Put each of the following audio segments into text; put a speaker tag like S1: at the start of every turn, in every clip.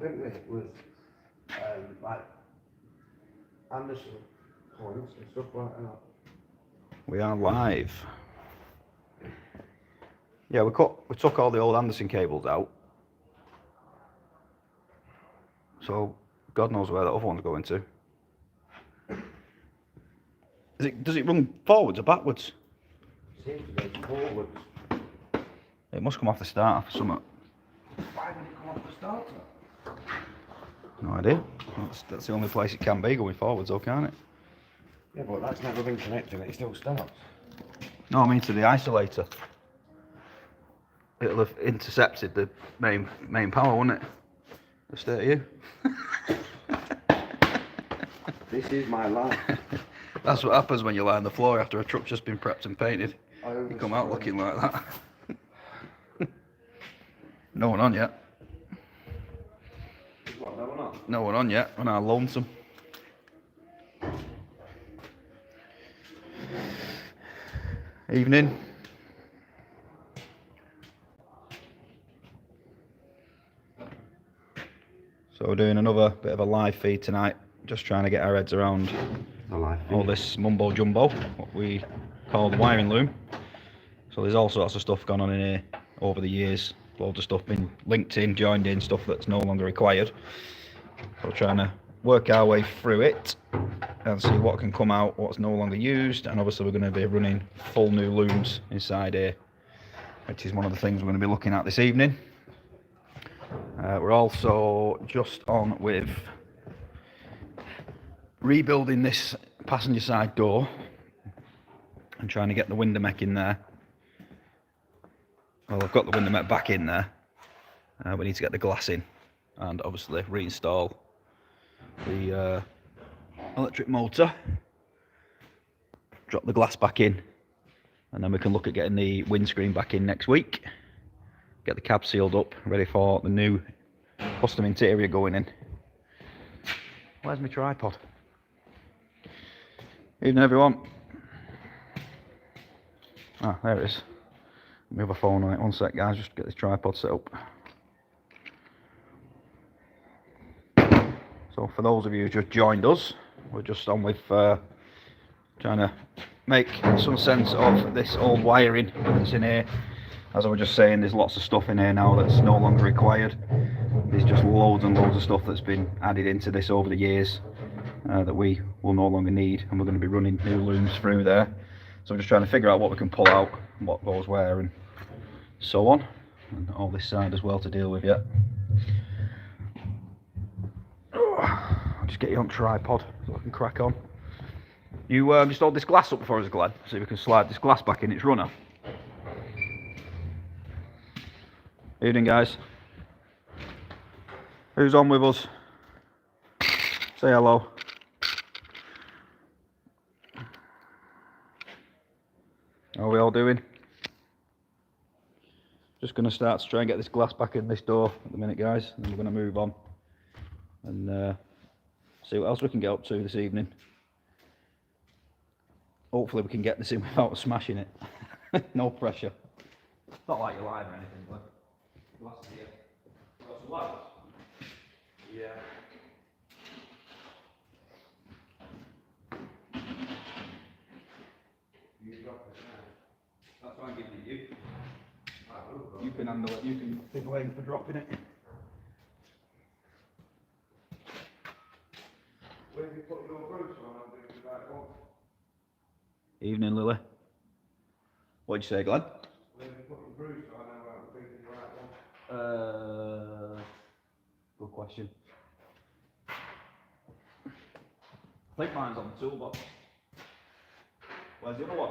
S1: didn't we? With like Anderson points and stuff like that.
S2: We are live. Yeah, we took all the old Anderson cables out. So God knows where that other one's going to. Does it run forwards or backwards?
S1: Seems to go forwards.
S2: It must come off the starter for something.
S1: Why would it come off the starter?
S2: No idea. That's the only place it can be going forwards though, can't it?
S1: Yeah, but that's never been connected, it still starts.
S2: No, I mean to the isolator. It'll have intercepted the main power, won't it? The state of you.
S1: This is my life.
S2: That's what happens when you lie on the floor after a truck's just been prepped and painted. You come out looking like that. No one on yet.
S1: What, no one on?
S2: No one on yet, and I'm lonesome. Evening. So we're doing another bit of a live feed tonight, just trying to get our heads around all this mumbo jumbo, what we call the wiring loom. So there's all sorts of stuff gone on in here over the years, loads of stuff been linked in, joined in, stuff that's no longer required. So we're trying to work our way through it and see what can come out, what's no longer used, and obviously we're going to be running full new looms inside here, which is one of the things we're going to be looking at this evening. We're also just on with rebuilding this passenger side door and trying to get the window mech in there. Well, I've got the window mech back in there. We need to get the glass in and obviously reinstall the electric motor, drop the glass back in, and then we can look at getting the windscreen back in next week, get the cab sealed up, ready for the new custom interior going in. Where's my tripod? Evening everyone. Ah, there it is. My other phone on it. One sec guys, just get this tripod set up. So for those of you who just joined us, we're just on with trying to make some sense of this old wiring that's in here. As I was just saying, there's lots of stuff in here now that's no longer required. There's just loads and loads of stuff that's been added into this over the years that we will no longer need, and we're going to be running new looms through there. So we're just trying to figure out what we can pull out, what goes where, and so on. And all this side as well to deal with yet. I'll just get you on tripod so I can crack on. You just hold this glass up for us, Glenn, so we can slide this glass back in its runner. Evening guys. Who's on with us? Say hello. How are we all doing? Just going to start to try and get this glass back in this door at the minute guys, and then we're going to move on and see what else we can get up to this evening. Hopefully we can get this in without smashing it. No pressure. It's not like you're live or anything, but glass here. Got some lights?
S1: Yeah. You drop it now.
S2: That's why I'm giving it you. You can handle it, you can be blamed for dropping it.
S1: Where have you put your bruise on? I'm doing the right one.
S2: Evening Lily. What'd you say Glenn?
S1: Where have you put your bruise on? I'm doing the right one.
S2: Good question. I think mine's on the toolbox. Where's the other one?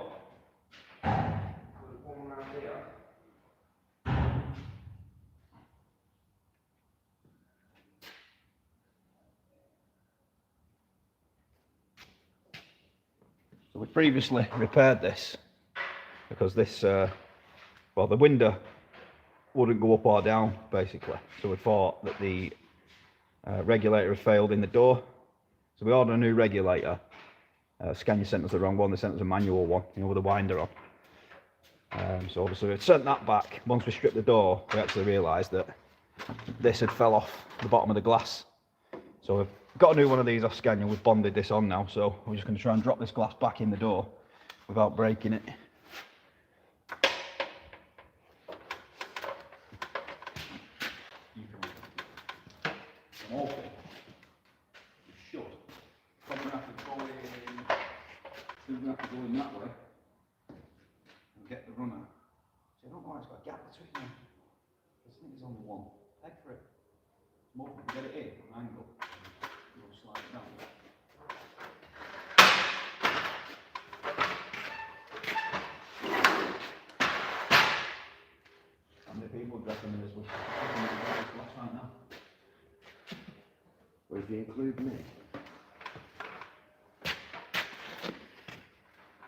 S1: There's one around here.
S2: So we previously repaired this because this, well, the window wouldn't go up or down basically. So we thought that the regulator had failed in the door. So we ordered a new regulator. Scania sent us the wrong one. They sent us a manual one, you know, with a winder on. So obviously we sent that back. Once we stripped the door, we actually realised that this had fell off the bottom of the glass. So we've got a new one of these off Scania. We've bonded this on now, so we're just going to try and drop this glass back in the door without breaking it. Awful. Shut. Probably have to go in. Still gonna have to go in that way and get the runner. So I don't know why it's got a gap between them. I think there's only one. Head for it. More if we can get it in an angle. We'll slide it down. How many people do you reckon there is with last night now?
S1: Or if you include me?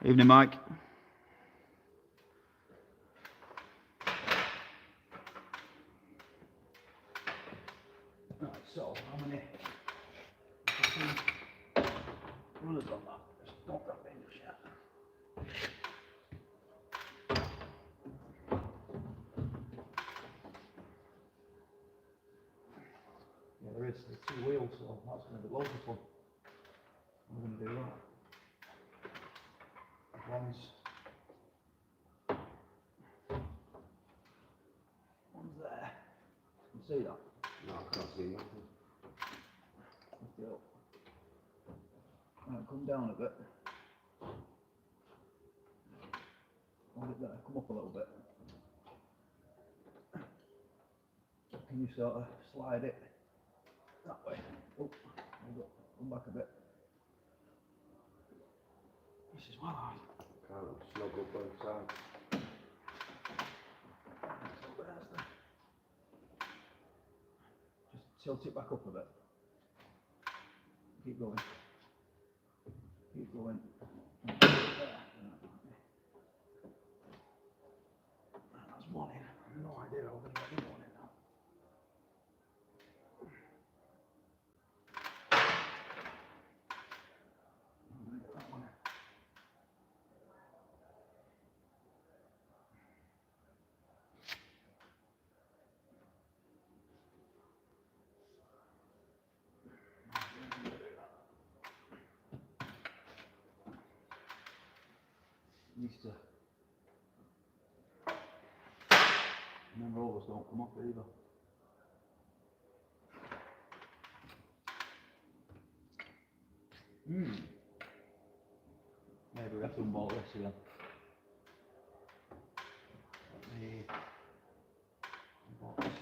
S2: Evening, Mike. Right, so how many runners on that? Just don't drop it in just yet. Yeah, there's 2 wheels, so that's going to be loads of fun. I'm going to do that. One's there. You can see that?
S1: No, I can't see nothing.
S2: Lift it up. Right, come down a bit. Hold it there, come up a little bit. Can you sort of slide it that way? Oh, hold it. Come back a bit. This is well hard.
S1: Can't snuggle both sides.
S2: Just tilt it back up a bit. Keep going. Keep going. There. That's one in. I have no idea how we're going to get the one in now. Get that one in. Used to. And then rollers don't come off either. Maybe we have to unbolt this again. Let me unbolt this.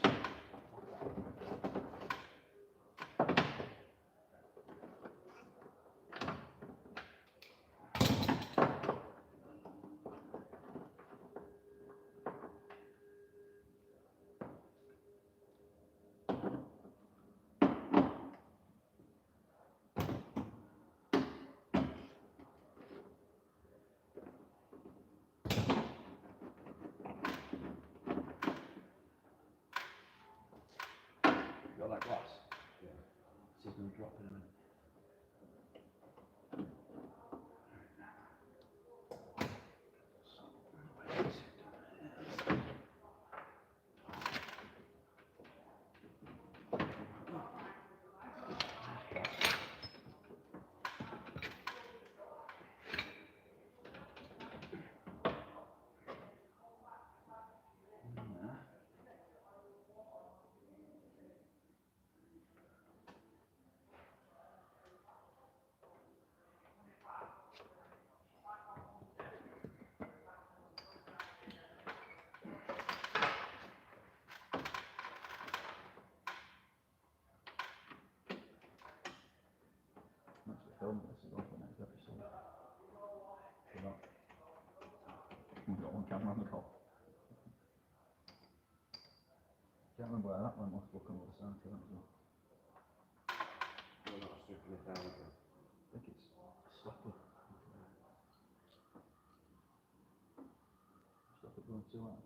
S2: Got that glass?
S1: Yeah.
S2: This is going to drop in a minute. Film this is on for the next episode. We've got one camera on the top. Can't remember where that one was, look on the other side to that as well.
S1: We're not stripping it down again.
S2: I think it's slippery. Stop it going too hard.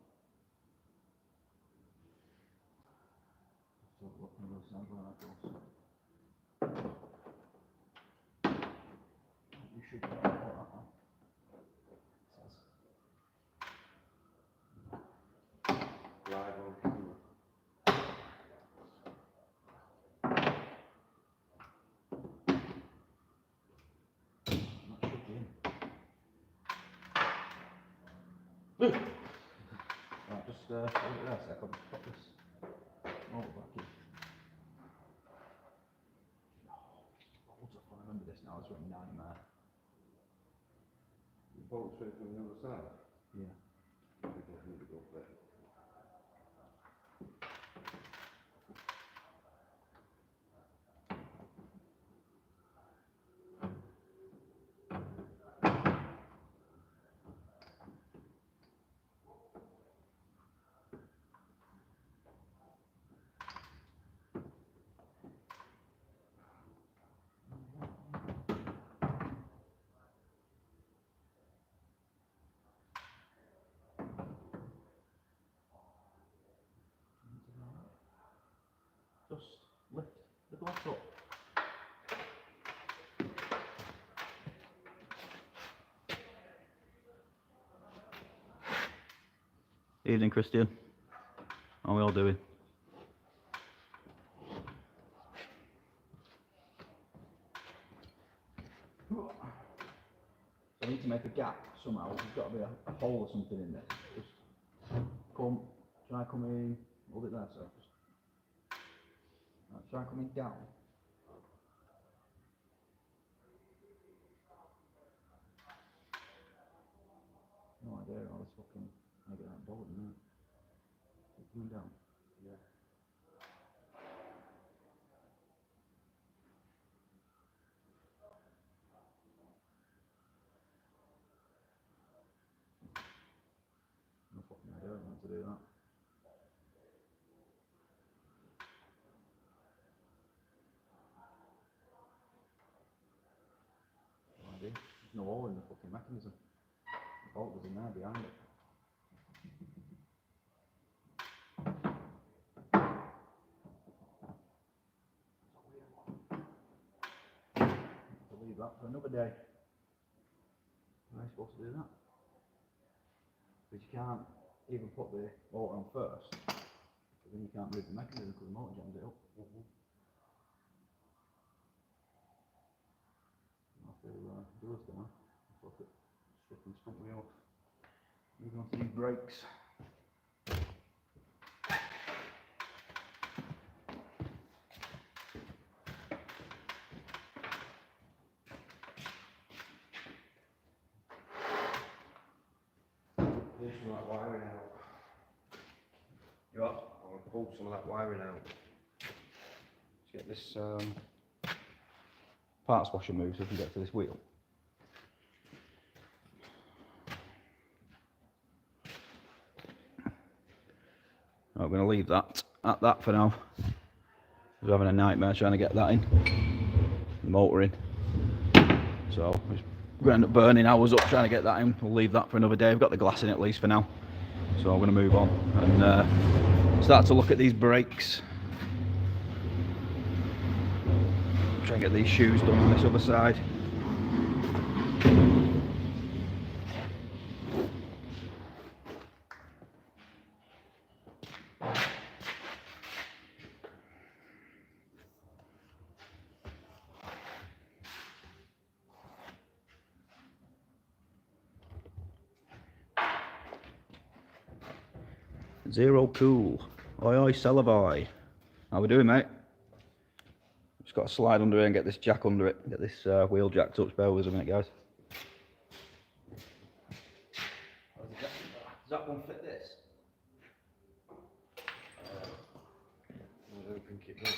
S2: Just look on the other side where that goes. You should be able to put that on.
S1: Live on camera.
S2: Right, just look at that a second. Put this motor back in. Loads of fun. I remember this now. It's a nightmare.
S1: You bolt straight from the other side.
S2: Yeah.
S1: We don't need to go there.
S2: Just lift the glass up. Evening, Christian. How are we all doing? So I need to make a gap somehow. There's got to be a hole or something in there. Just come, try coming, hold it there, so just try coming down. No idea how this fucking, I get that bolt in there. Coming down.
S1: Yeah.
S2: No fucking idea how to do that. No idea. There's no hole in the fucking mechanism. The bolt was in there behind it. I'll leave that for another day. How am I supposed to do that? Because you can't even put the motor on first, because then you can't move the mechanism because the motor jams it up. I'll have to do this now. I'll look at stripping something off. Moving on to these brakes.
S1: Pull some of that wiring out.
S2: You what?
S1: I want to pull some of that wiring out.
S2: Let's get this parts washer moved so we can get to this wheel. Right, we're going to leave that at that for now. We're having a nightmare trying to get that in, the motor in. So we're going to end up burning hours up trying to get that in. We'll leave that for another day. We've got the glass in at least for now. So I'm going to move on and start to look at these brakes. Try and get these shoes done on this other side. Zero cool. Oi oi Celavoi. How we doing, mate? Just got to slide under here and get this jack under it. Get this wheel jacked up. Bear with us a minute, guys. Does that one fit this?
S1: I don't think it does.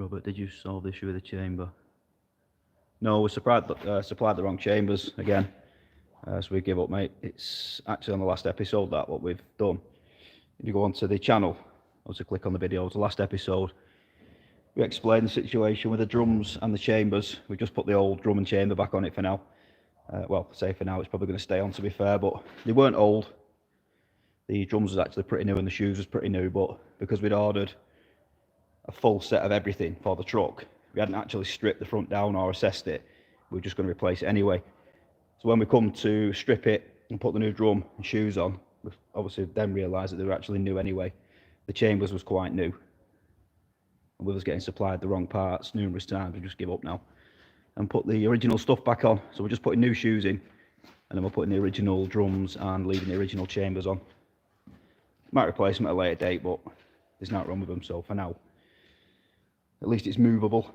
S2: Robert, did you solve the issue with the chamber? No, we supplied the wrong chambers again. So we give up, mate. It's actually on the last episode that what we've done. If you go onto the channel, also click on the videos, the last episode, we explained the situation with the drums and the chambers. We just put the old drum and chamber back on it for now. Well, say for now, it's probably going to stay on, to be fair, but they weren't old. The drums was actually pretty new and the shoes was pretty new, but because we'd ordered a full set of everything for the truck, we hadn't actually stripped the front down or assessed it. We were just going to replace it anyway. So when we come to strip it and put the new drum and shoes on, we obviously then realised that they were actually new anyway. The chambers was quite new. And with us getting supplied the wrong parts numerous times, we just give up now and put the original stuff back on. So we're just putting new shoes in, and then we're putting the original drums and leaving the original chambers on. Might replace them at a later date, but there's nothing wrong with them, so for now, at least it's movable.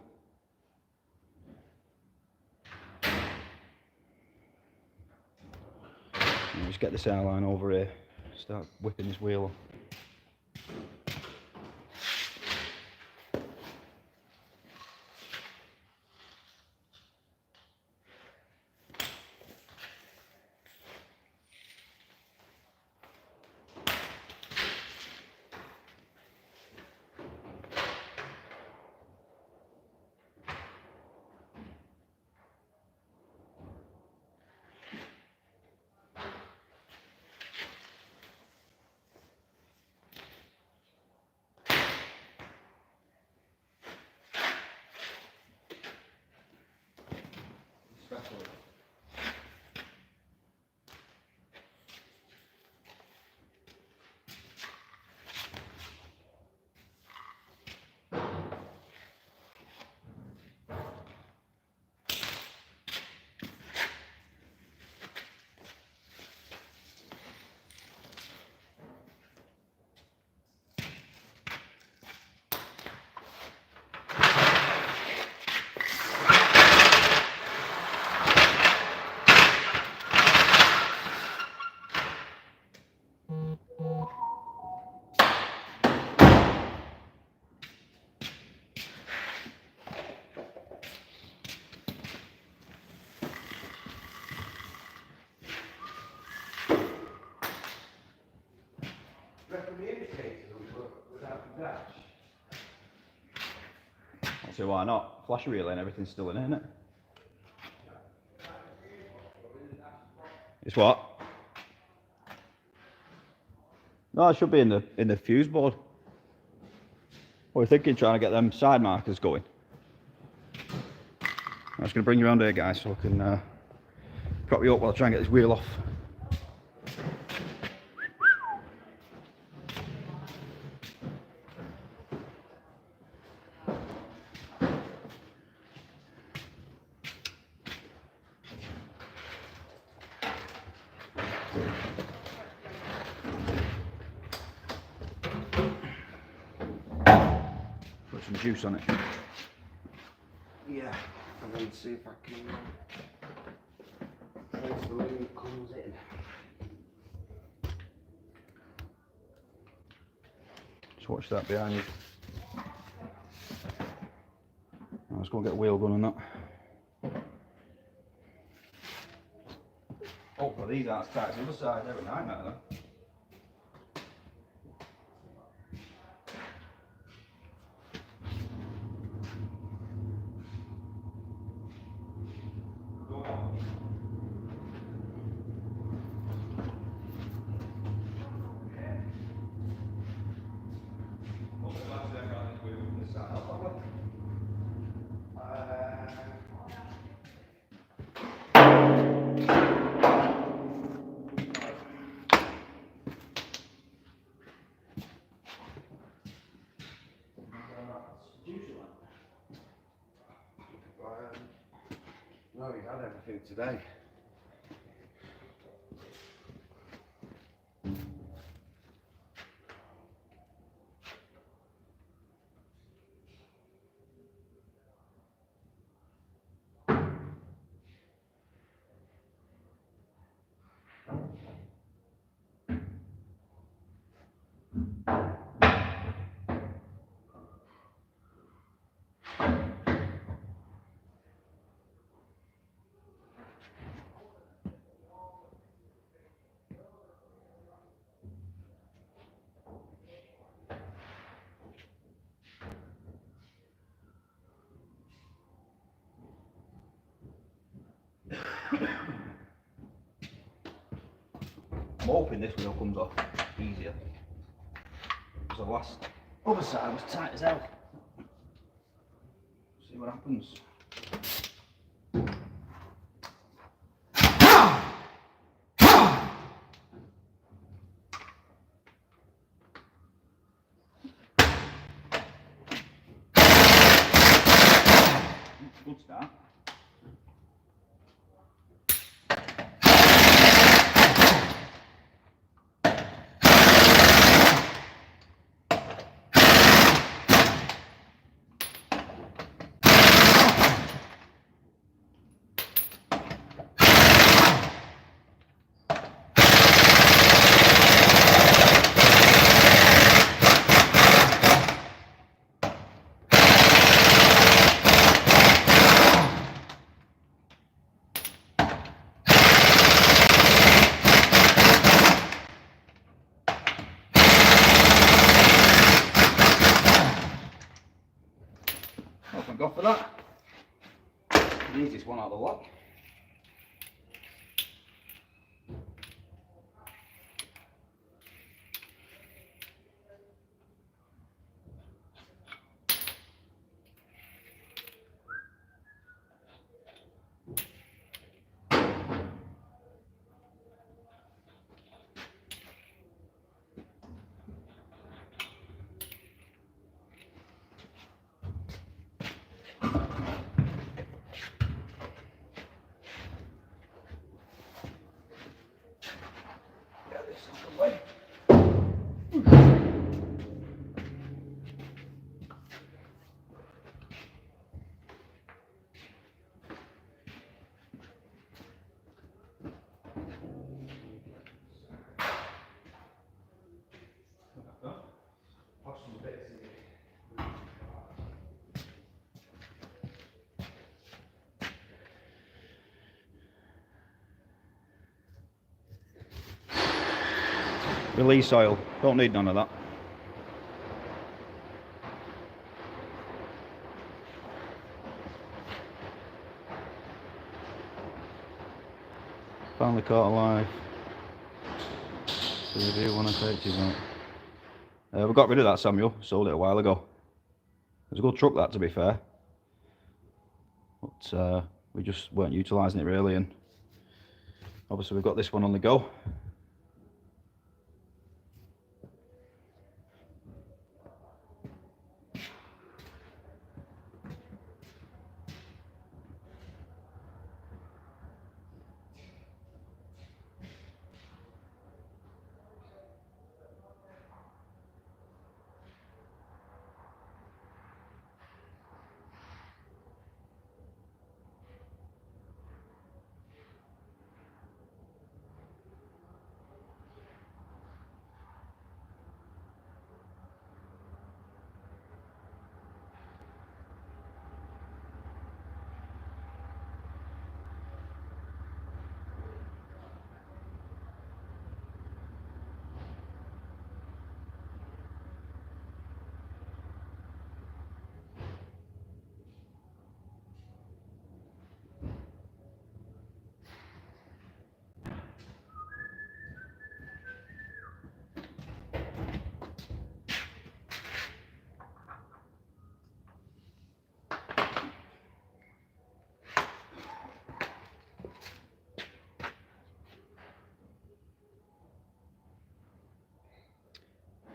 S2: And just get this airline over here, start whipping this wheel on. So why not? Flash relay and everything's still in it, isn't it? It's what? No, it should be in the fuse board. What are you thinking, trying to get them side markers going? I'm just going to bring you around here, guys, so I can prop you up while I try and get this wheel off. Put some juice on it.
S1: Yeah, and then see if I can trace the way it comes in.
S2: Just watch that behind you. Let's go and get a wheel gun on that. Oh, well, these aren't tight to the other side, they're a nightmare then.
S1: No, we had everything today.
S2: I'm hoping this wheel comes off easier. Because the last other side was tight as hell. See what happens. Good start. Oh, thank God for that. The easiest one out of the lot. Get this out of the way. Release oil, don't need none of that. Finally caught alive. So we do want to take you out. We got rid of that Samuel, sold it a while ago. It was a good truck that, to be fair. But we just weren't utilising it really, and obviously we've got this one on the go.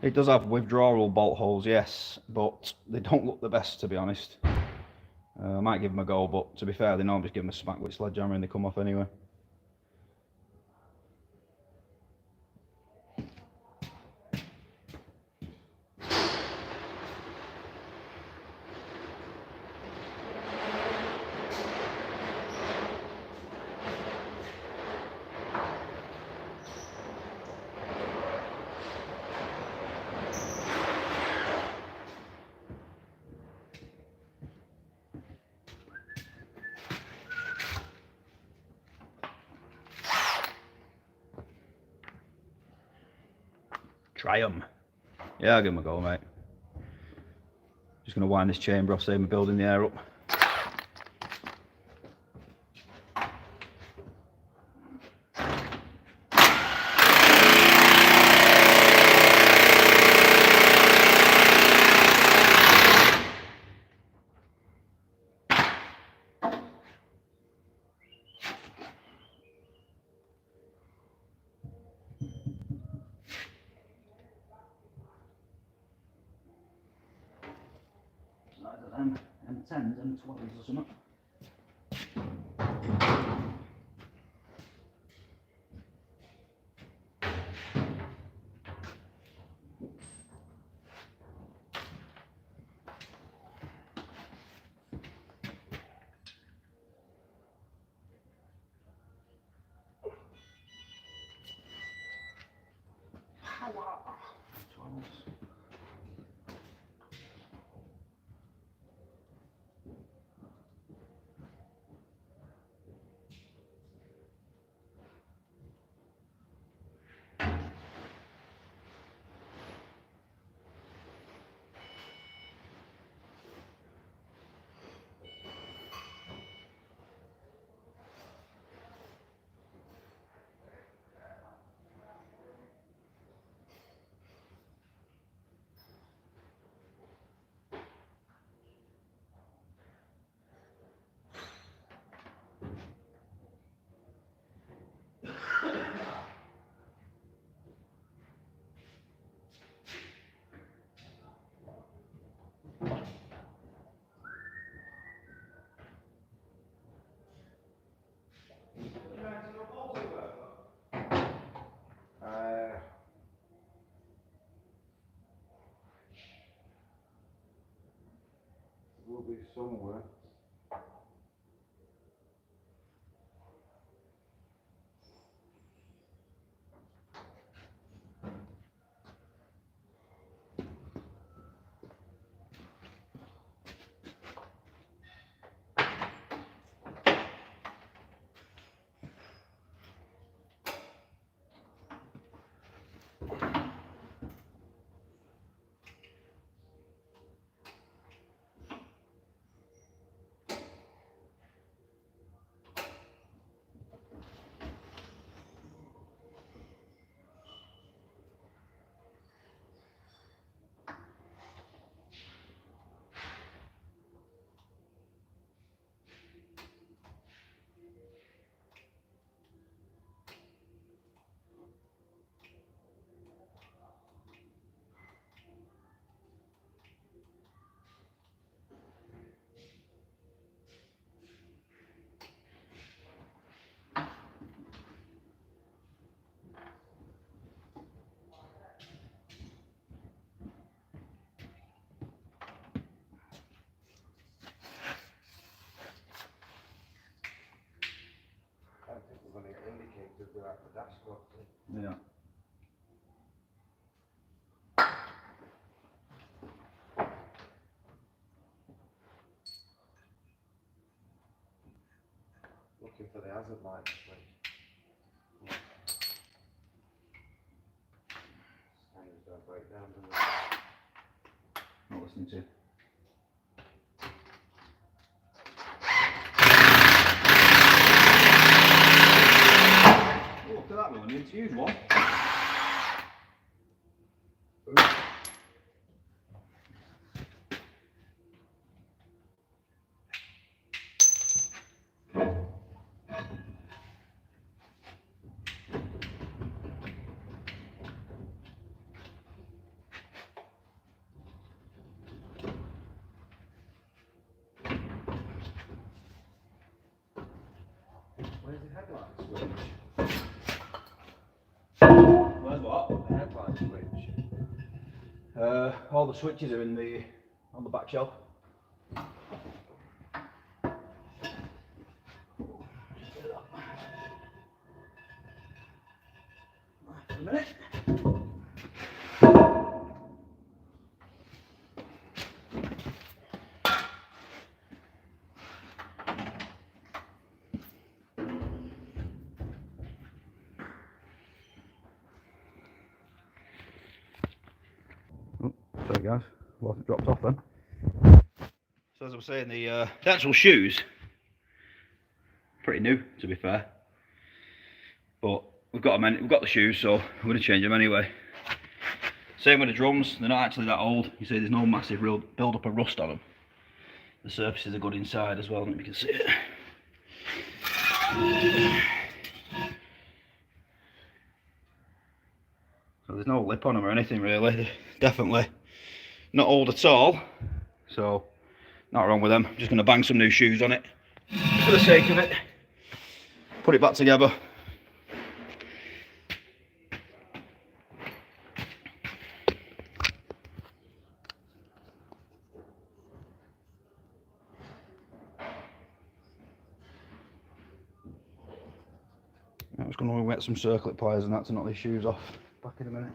S2: It does have withdrawal bolt holes, yes, but they don't look the best, to be honest. I might give them a go, but to be fair, they normally just give them a smack with sledgehammer and they come off anyway. Try 'em. Yeah, I'll give them a go, mate. Just going to wind this chamber off, save me building the air up. 10s and 12s or something.
S1: Will be somewhere. I think we're going to indicate that we're at the dashboard.
S2: Yeah.
S1: Looking for the hazard light switch. Scania's going to break down, doesn't it?
S2: Not listening to you. Oh, look at that one, I need to use one.
S1: Where's the headlight switch?
S2: Where's what?
S1: The headlight switch.
S2: All the switches are in on the back shelf. For a minute. Oh, sorry guys, well, it dropped off then. So as I was saying, the actual shoes, pretty new to be fair, but we've got them we've got the shoes, so I'm going to change them anyway. Same with the drums, they're not actually that old. You see there's no massive real build up of rust on them. The surfaces are good inside as well, I don't know if you can see it. So there's no lip on them or anything really, they're definitely not old at all. So Not wrong with them. I'm just going to bang some new shoes on it for the sake of it. Put it back together. I'm just going to get some circlip pliers and that to knock these shoes off. Back in a minute.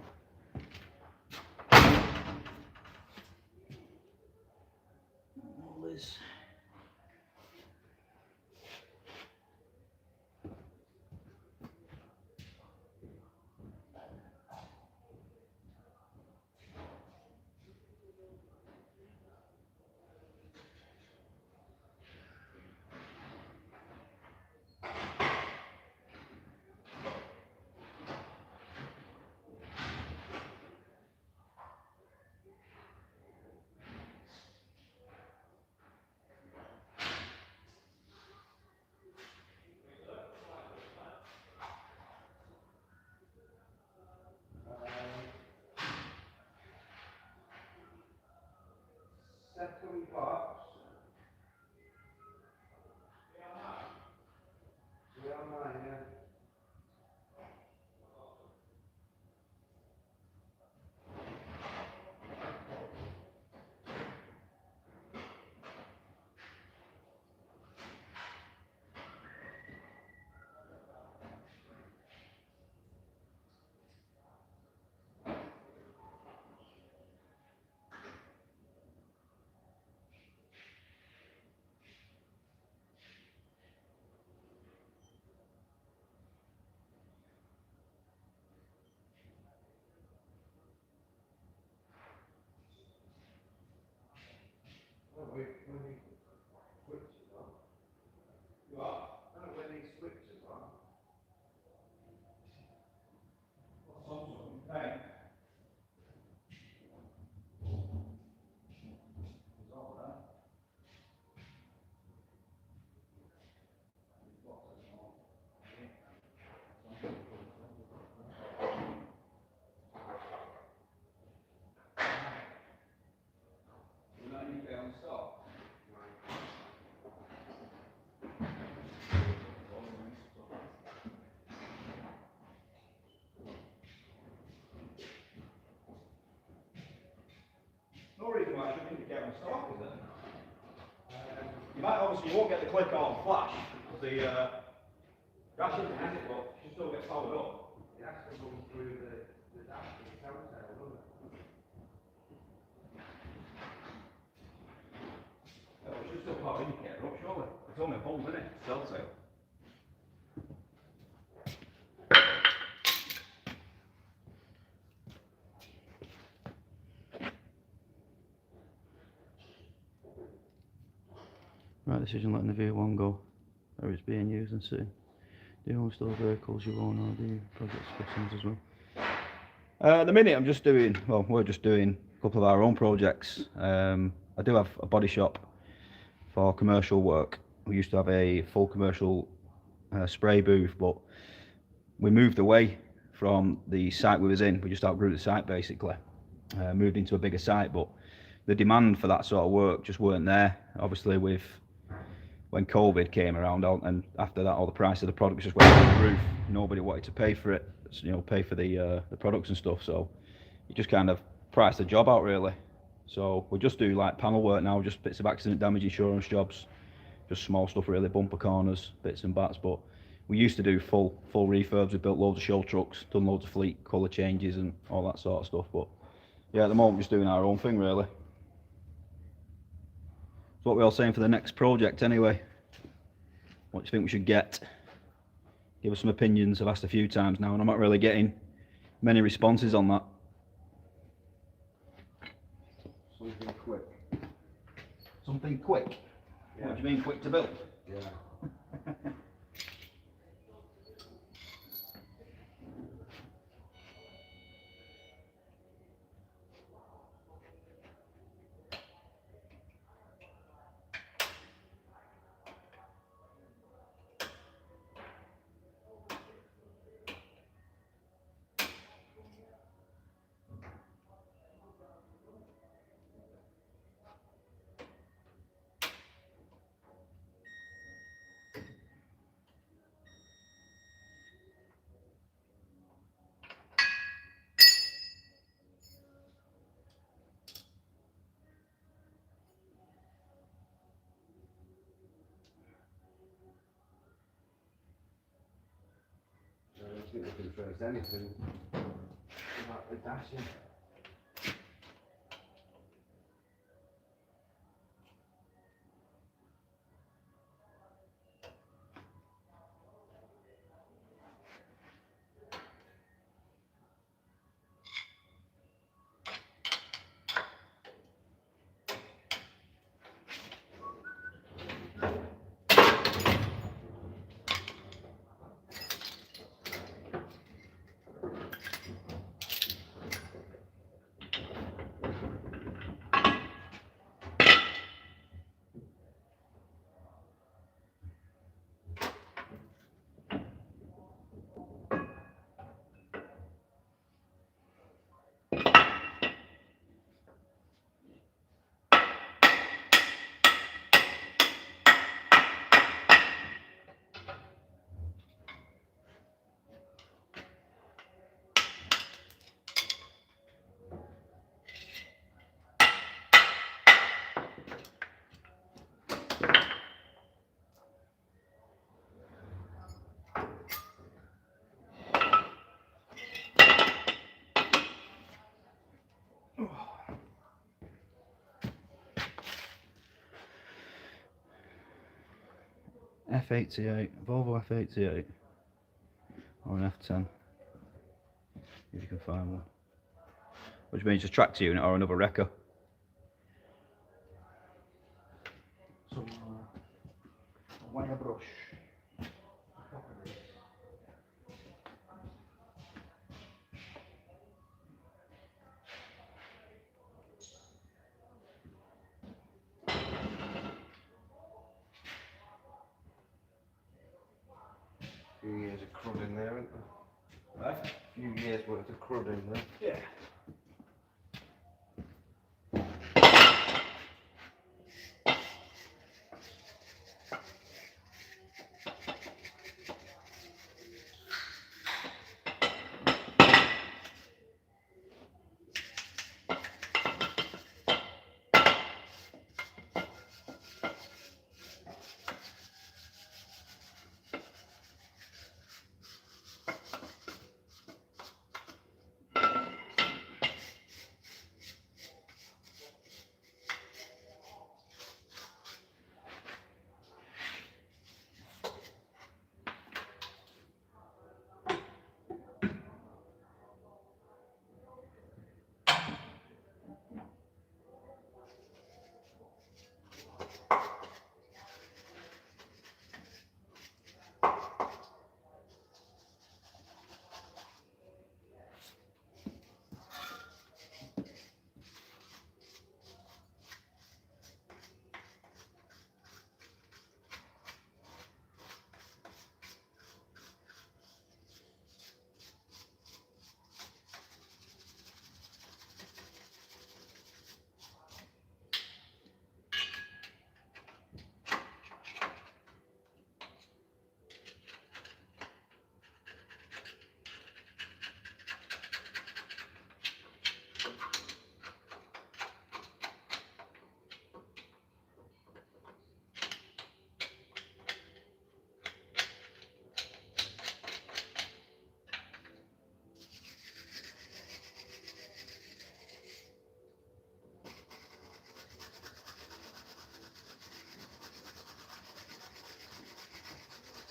S2: Liz. Second box. Yeah, mine, yeah. No reason why I shouldn't indicate on stock, is there? You might obviously you won't get the click on flash because the dash isn't has it, but you still get powered up.
S1: It has to go through the dash of the telltale, doesn't it?
S2: Oh, it should still power indicator up, surely. It's only a bulb, isn't it? Telltale. Right decision letting the V1 go, where it's being used and sitting. Do you own store vehicles you own or do you project specimens as well? At the minute I'm just doing, well we're just doing a couple of our own projects. I do have a body shop for commercial work. We used to have a full commercial spray booth, but we moved away from the site we was in. We just outgrew the site basically. Moved into a bigger site, but the demand for that sort of work just weren't there. Obviously when COVID came around, and after that all the price of the products just went through the roof. Nobody wanted to pay for it, you know, pay for the products and stuff, so you just kind of priced the job out really. So we just do like panel work now, just bits of accident damage insurance jobs, just small stuff really, bumper corners, bits and bats. But we used to do full refurbs. We built loads of show trucks, done loads of fleet colour changes and all that sort of stuff. But yeah, at the moment we're just doing our own thing really. So what we're all saying for the next project anyway? What do you think we should get? Give us some opinions. I've asked a few times now and I'm not really getting many responses on that.
S1: Something quick.
S2: Something quick? Yeah. What do you mean quick to build?
S1: Yeah. think we can trace anything about the dashing.
S2: F88, Volvo F88, or an F10, if you can find one. Which means a tractor unit or another wrecker. So, wire brush.
S1: A few years of crud in there, isn't there?
S2: Right?
S1: A few years worth of crud in there.
S2: Yeah.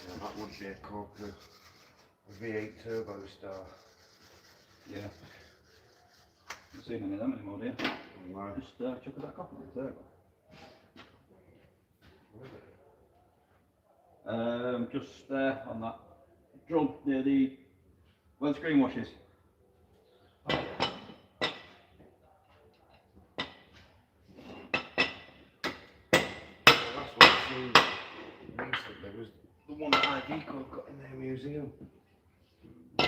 S1: Yeah, that would be a corker. A V8 turbo star.
S2: Yeah. Not seen any of them anymore, do you?
S1: No.
S2: Just chuck it back off on the turbo. Just there on that drum near the where the screen washes.
S1: Oh, yeah. The last one I seen recently was the one that Iveco got in their museum.
S2: I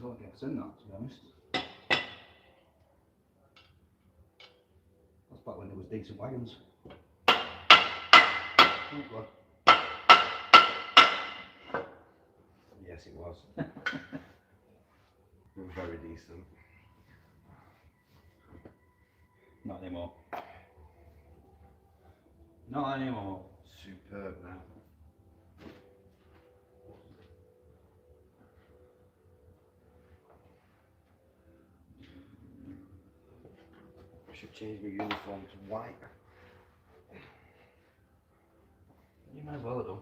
S2: don't think I've seen that, to be honest. That's back when there was decent wagons. Oh God.
S1: Yes, it was. It was very decent.
S2: Not anymore. Not anymore.
S1: Superb now. should change my uniform to white.
S2: You might as well have done.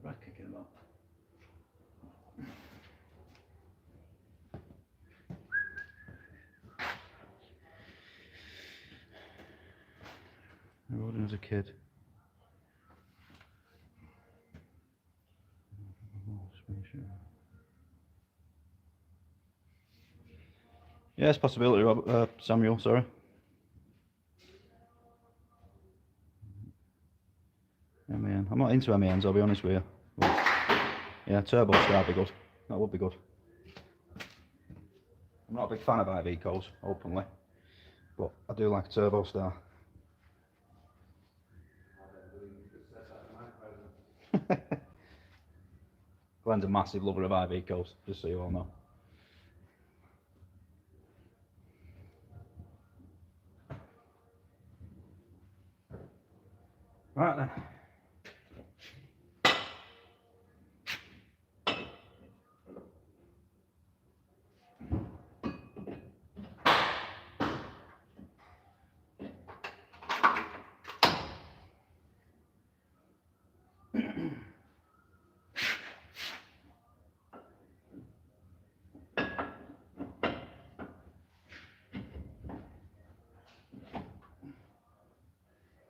S2: Right, kicking him up. I rode him as a kid. Yes, possibility, Samuel, sorry. MAN. I'm not into MANs, I'll be honest with you. But yeah, Turbo Star would be good. That would be good. I'm not a big fan of Icos, openly. But I do like a Turbo Star. Glenn's a massive lover of Icos, just so you all know. Right then.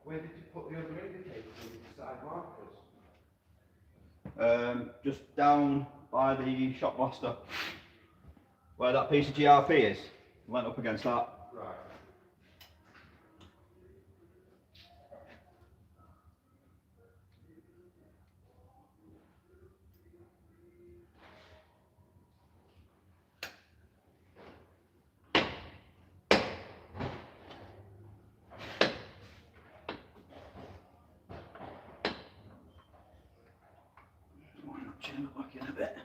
S1: Where did you put the other indicators in the side markers?
S2: Just down by the shot blaster, where that piece of GRP is, went up against that.
S1: Right.
S2: Why not change it back in a bit?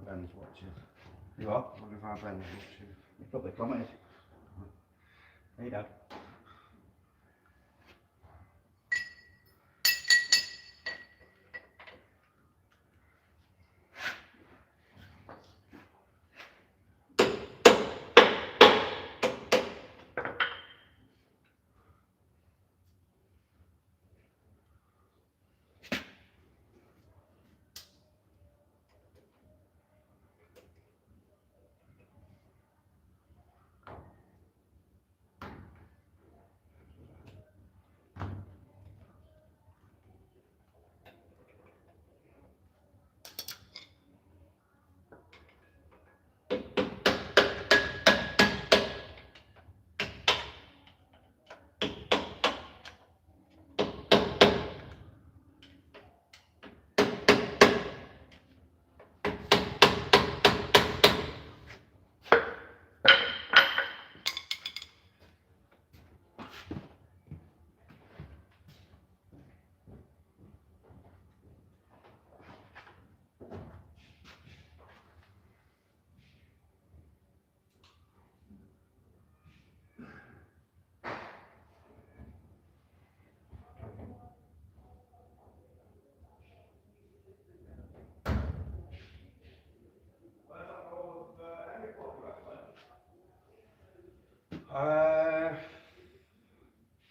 S1: Ben's watching.
S2: You what?
S1: What if our Ben's watching?
S2: You probably commented. Hey Dad.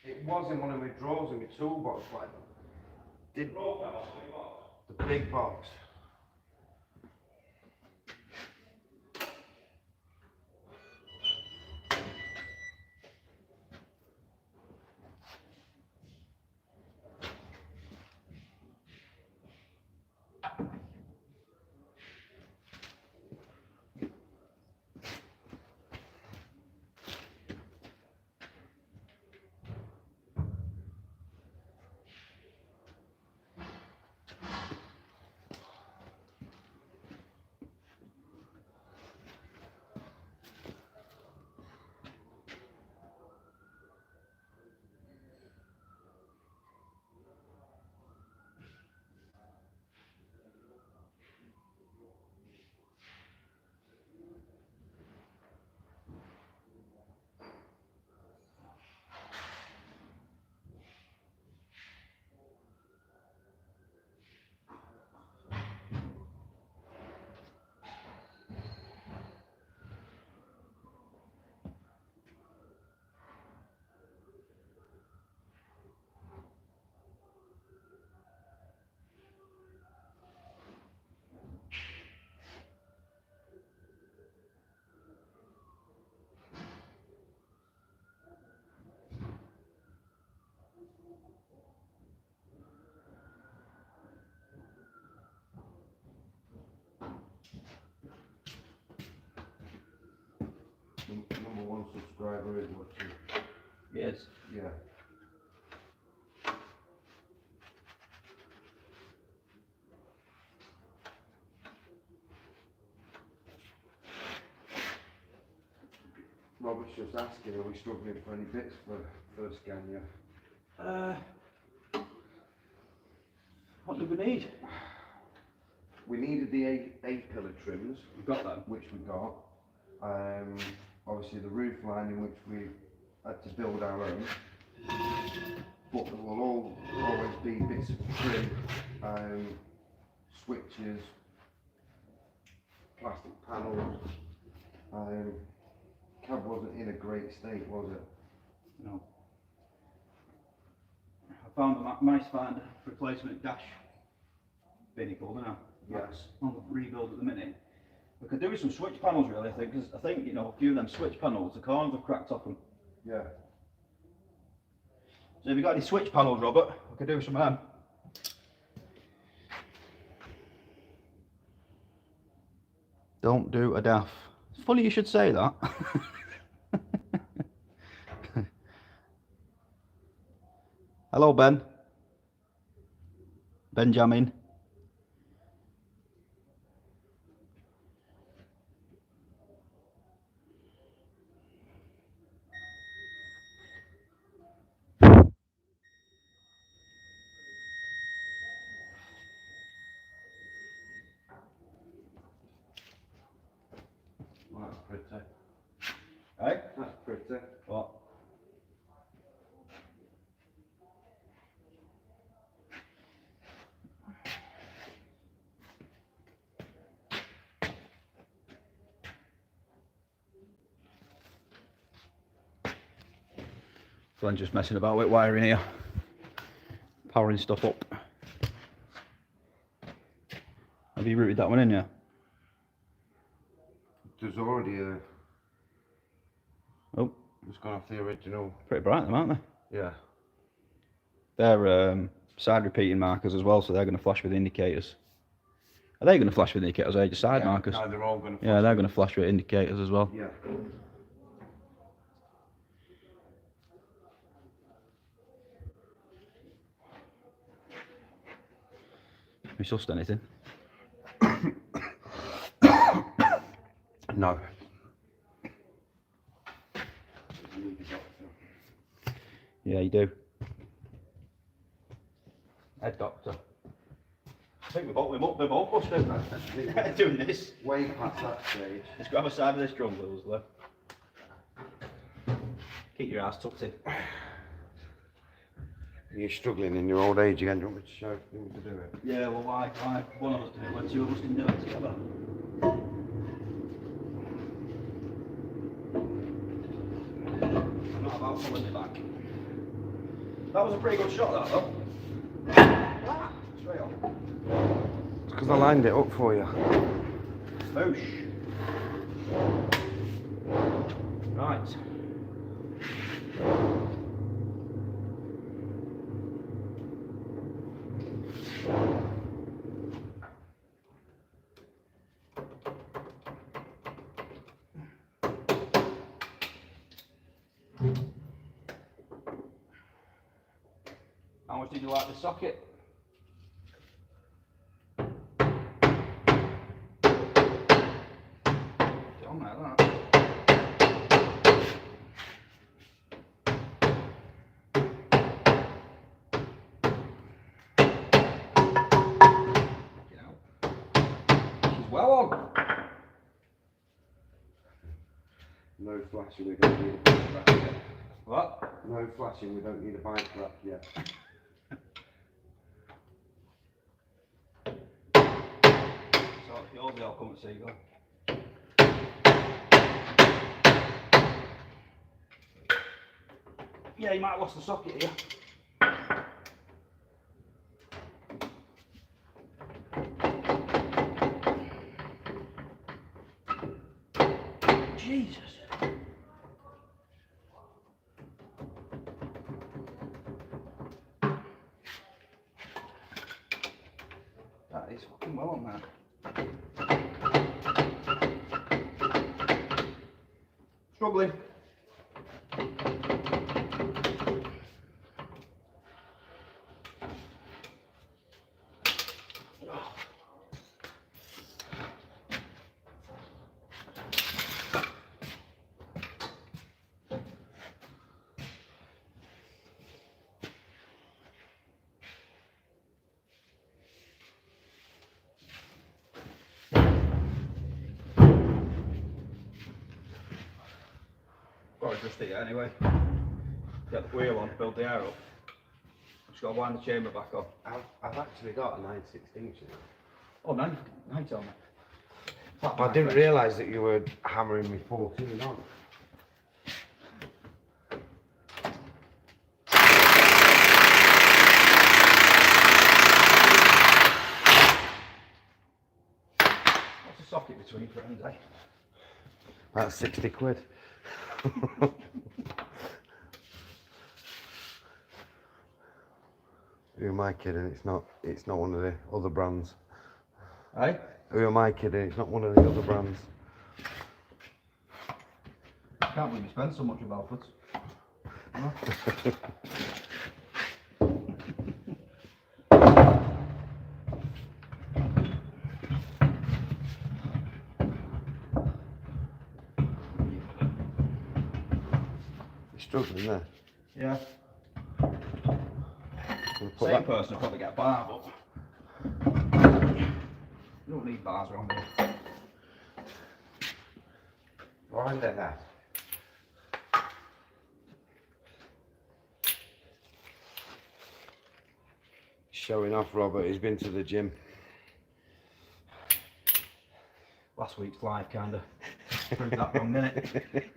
S1: It was in one of my drawers in my toolbox, like the big box. Number one subscriber is watching.
S2: Yes.
S1: Yeah. Robert's just asking, are we struggling for any bits for Scania?
S2: What do we need?
S1: We needed the eight pillar trims.
S2: We've got them.
S1: Which we got. Obviously the roof lining, which we had to build our own. But there will always be bits of trim, switches, plastic panels. Cab wasn't in a great state, was it?
S2: No. I found a nice find replacement dash vehicle, didn't I?
S1: Yes.
S2: That's on the rebuild at the minute. We could do with some switch panels really, I think, because I think, you know, a few of them switch panels, the corners have cracked off them.
S1: Yeah.
S2: So have you got any switch panels, Robert? We could do with some of them. Don't do a daff. It's funny you should say that. Hello, Ben. Benjamin.
S1: Well, that's pretty.
S2: Hey?
S1: That's pretty.
S2: What? Glenn's just messing about with wiring here. Powering stuff up. Have you routed that one in, yeah?
S1: There's already a...
S2: Oh.
S1: It's gone off the original.
S2: Pretty bright them, aren't they?
S1: Yeah.
S2: They're side repeating markers as well, so they're going to flash with the indicators. Are they going to flash with indicators or are they just side markers?
S1: No, they're all going to flash.
S2: Yeah, they're going to flash with indicators as well.
S1: Yeah.
S2: Have you sussed anything?
S1: No.
S2: Yeah, you do. Head doctor. I think we're both busted. Doing this.
S1: Way past that stage.
S2: Let's grab a side of this drum, Lewis. Keep your ass tucked in.
S1: You're struggling in your old age again, do you want me to show you to do it?
S2: Yeah, well, why one of us do it when two of us can do it together? about pulling me back. That was a pretty good shot, that though. Straight on.
S1: It's because I lined it up for you.
S2: Boosh. Right. How much did you like the socket? Get on there, that. She's well on.
S1: No flashing, we don't need a bike rack yet.
S2: What?
S1: No flashing, we don't need a bike rack yet.
S2: So yours will come at Seagull. Yeah, you might have lost the socket here. Jesus. That is fucking well on there. Struggling. Well, just here anyway. Get the wheel on, build the air up. Just got to wind the chamber back on.
S1: I've actually got a 9/16.
S2: Oh, nine on it.
S1: I didn't realise that you were hammering me 14 on.
S2: What's the socket between friends, eh?
S1: That's 60 quid. Who am I kidding? It's not one of the other brands.
S2: Eh?
S1: Who am I kidding? It's not one of the other brands.
S2: Can't believe you spend so much of Alfred's. No?
S1: You're struggling there.
S2: Yeah.
S1: Put
S2: Same
S1: that.
S2: person will probably get a bar, but you don't need bars around here.
S1: Wind it there. Showing off, Robert. He's been to the gym.
S2: Last week's live kinda proved that wrong, didn't it?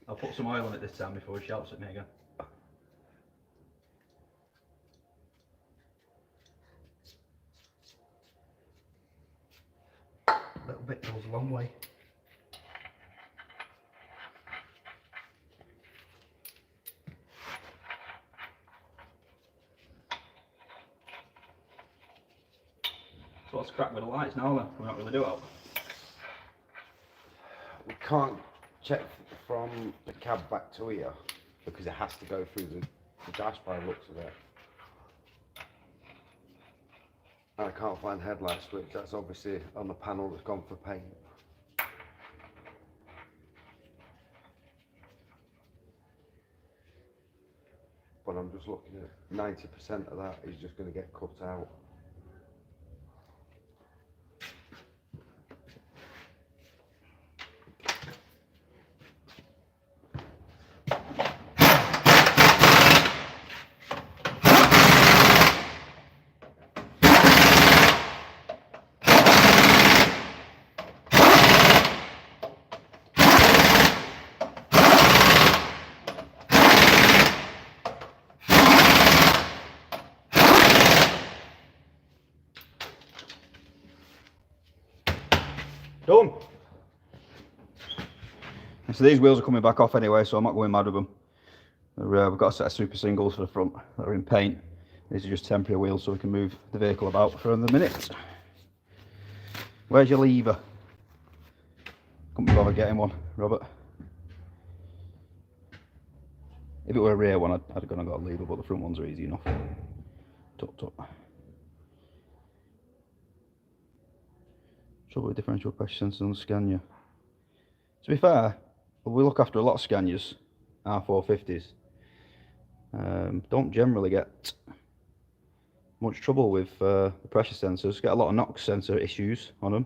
S2: I'll put some oil on it this time before he shouts at me again. A little bit goes a long way. So what's the crack with the lights now then? We're not really do it.
S1: We can't check from the cab back to here because it has to go through the dash by the looks of it. And I can't find headlight switch. That's obviously on the panel that's gone for paint. But I'm just looking at 90% of that is just going to get cut out.
S2: Done. And so these wheels are coming back off anyway, so I'm not going mad with them. We've got a set of super singles for the front that are in paint. These are just temporary wheels so we can move the vehicle about for the minute. Where's your lever? Couldn't be bothered getting one, Robert. If it were a rear one, I'd have got a lever, but the front ones are easy enough. Tut tut. Trouble with differential pressure sensors on the Scania. To be fair, we look after a lot of Scanias, R450s. Don't generally get much trouble with the pressure sensors. Get a lot of NOx sensor issues on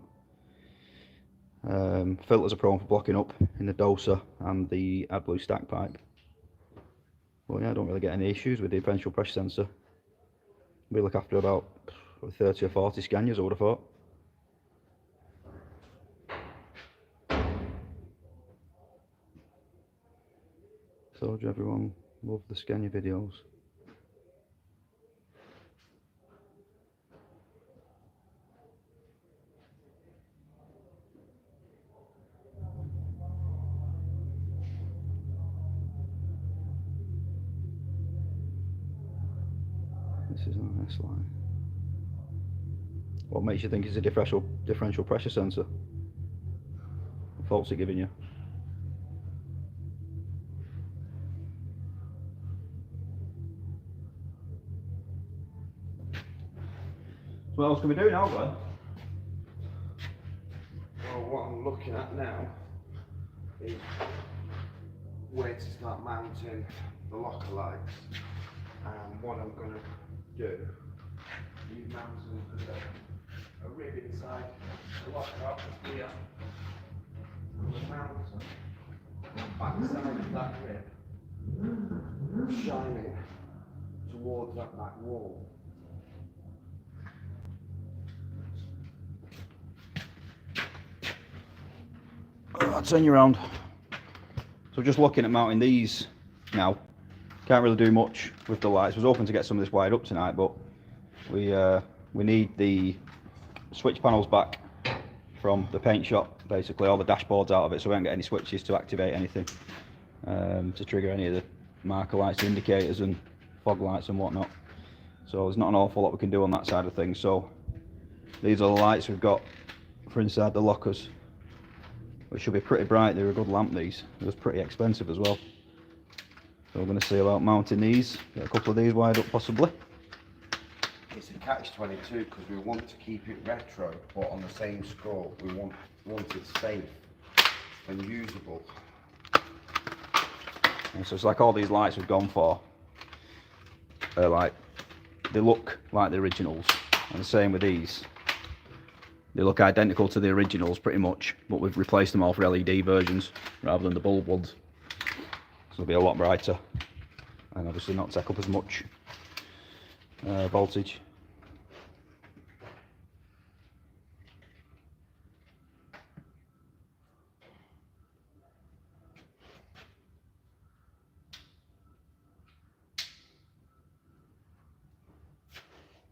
S2: them. Filters are prone for blocking up in the doser and the AdBlue stack pipe. But yeah, I don't really get any issues with the differential pressure sensor. We look after about 30 or 40 Scanias, I would have thought. Told you everyone loved the Scania videos. This is on this line. What makes you think it's a differential pressure sensor? What fault's it giving you? So what else can we do now, Glenn?
S1: Well, what I'm looking at now is where to start mounting the locker lights, and what I'm going to do is mounting a rib inside the locker up here. We'll mount the back side of that rib, shining towards that back wall.
S2: I'll turn you around. So just looking at mounting these now. Can't really do much with the lights. I was hoping to get some of this wired up tonight, but we need the switch panels back from the paint shop, basically all the dashboards out of it, so we don't get any switches to activate anything, to trigger any of the marker lights, the indicators and fog lights and whatnot. So there's not an awful lot we can do on that side of things. So these are the lights we've got for inside the lockers, which should be pretty bright. They're a good lamp, these. It was pretty expensive as well. So we're going to see about mounting these, get a couple of these wired up possibly.
S1: It's a catch-22 because we want to keep it retro, but on the same score we want it safe and usable.
S2: And so it's like all these lights we've gone for, they look like the originals, and the same with these. They look identical to the originals pretty much, but we've replaced them all for LED versions rather than the bulb ones. So they'll be a lot brighter and obviously not take up as much voltage.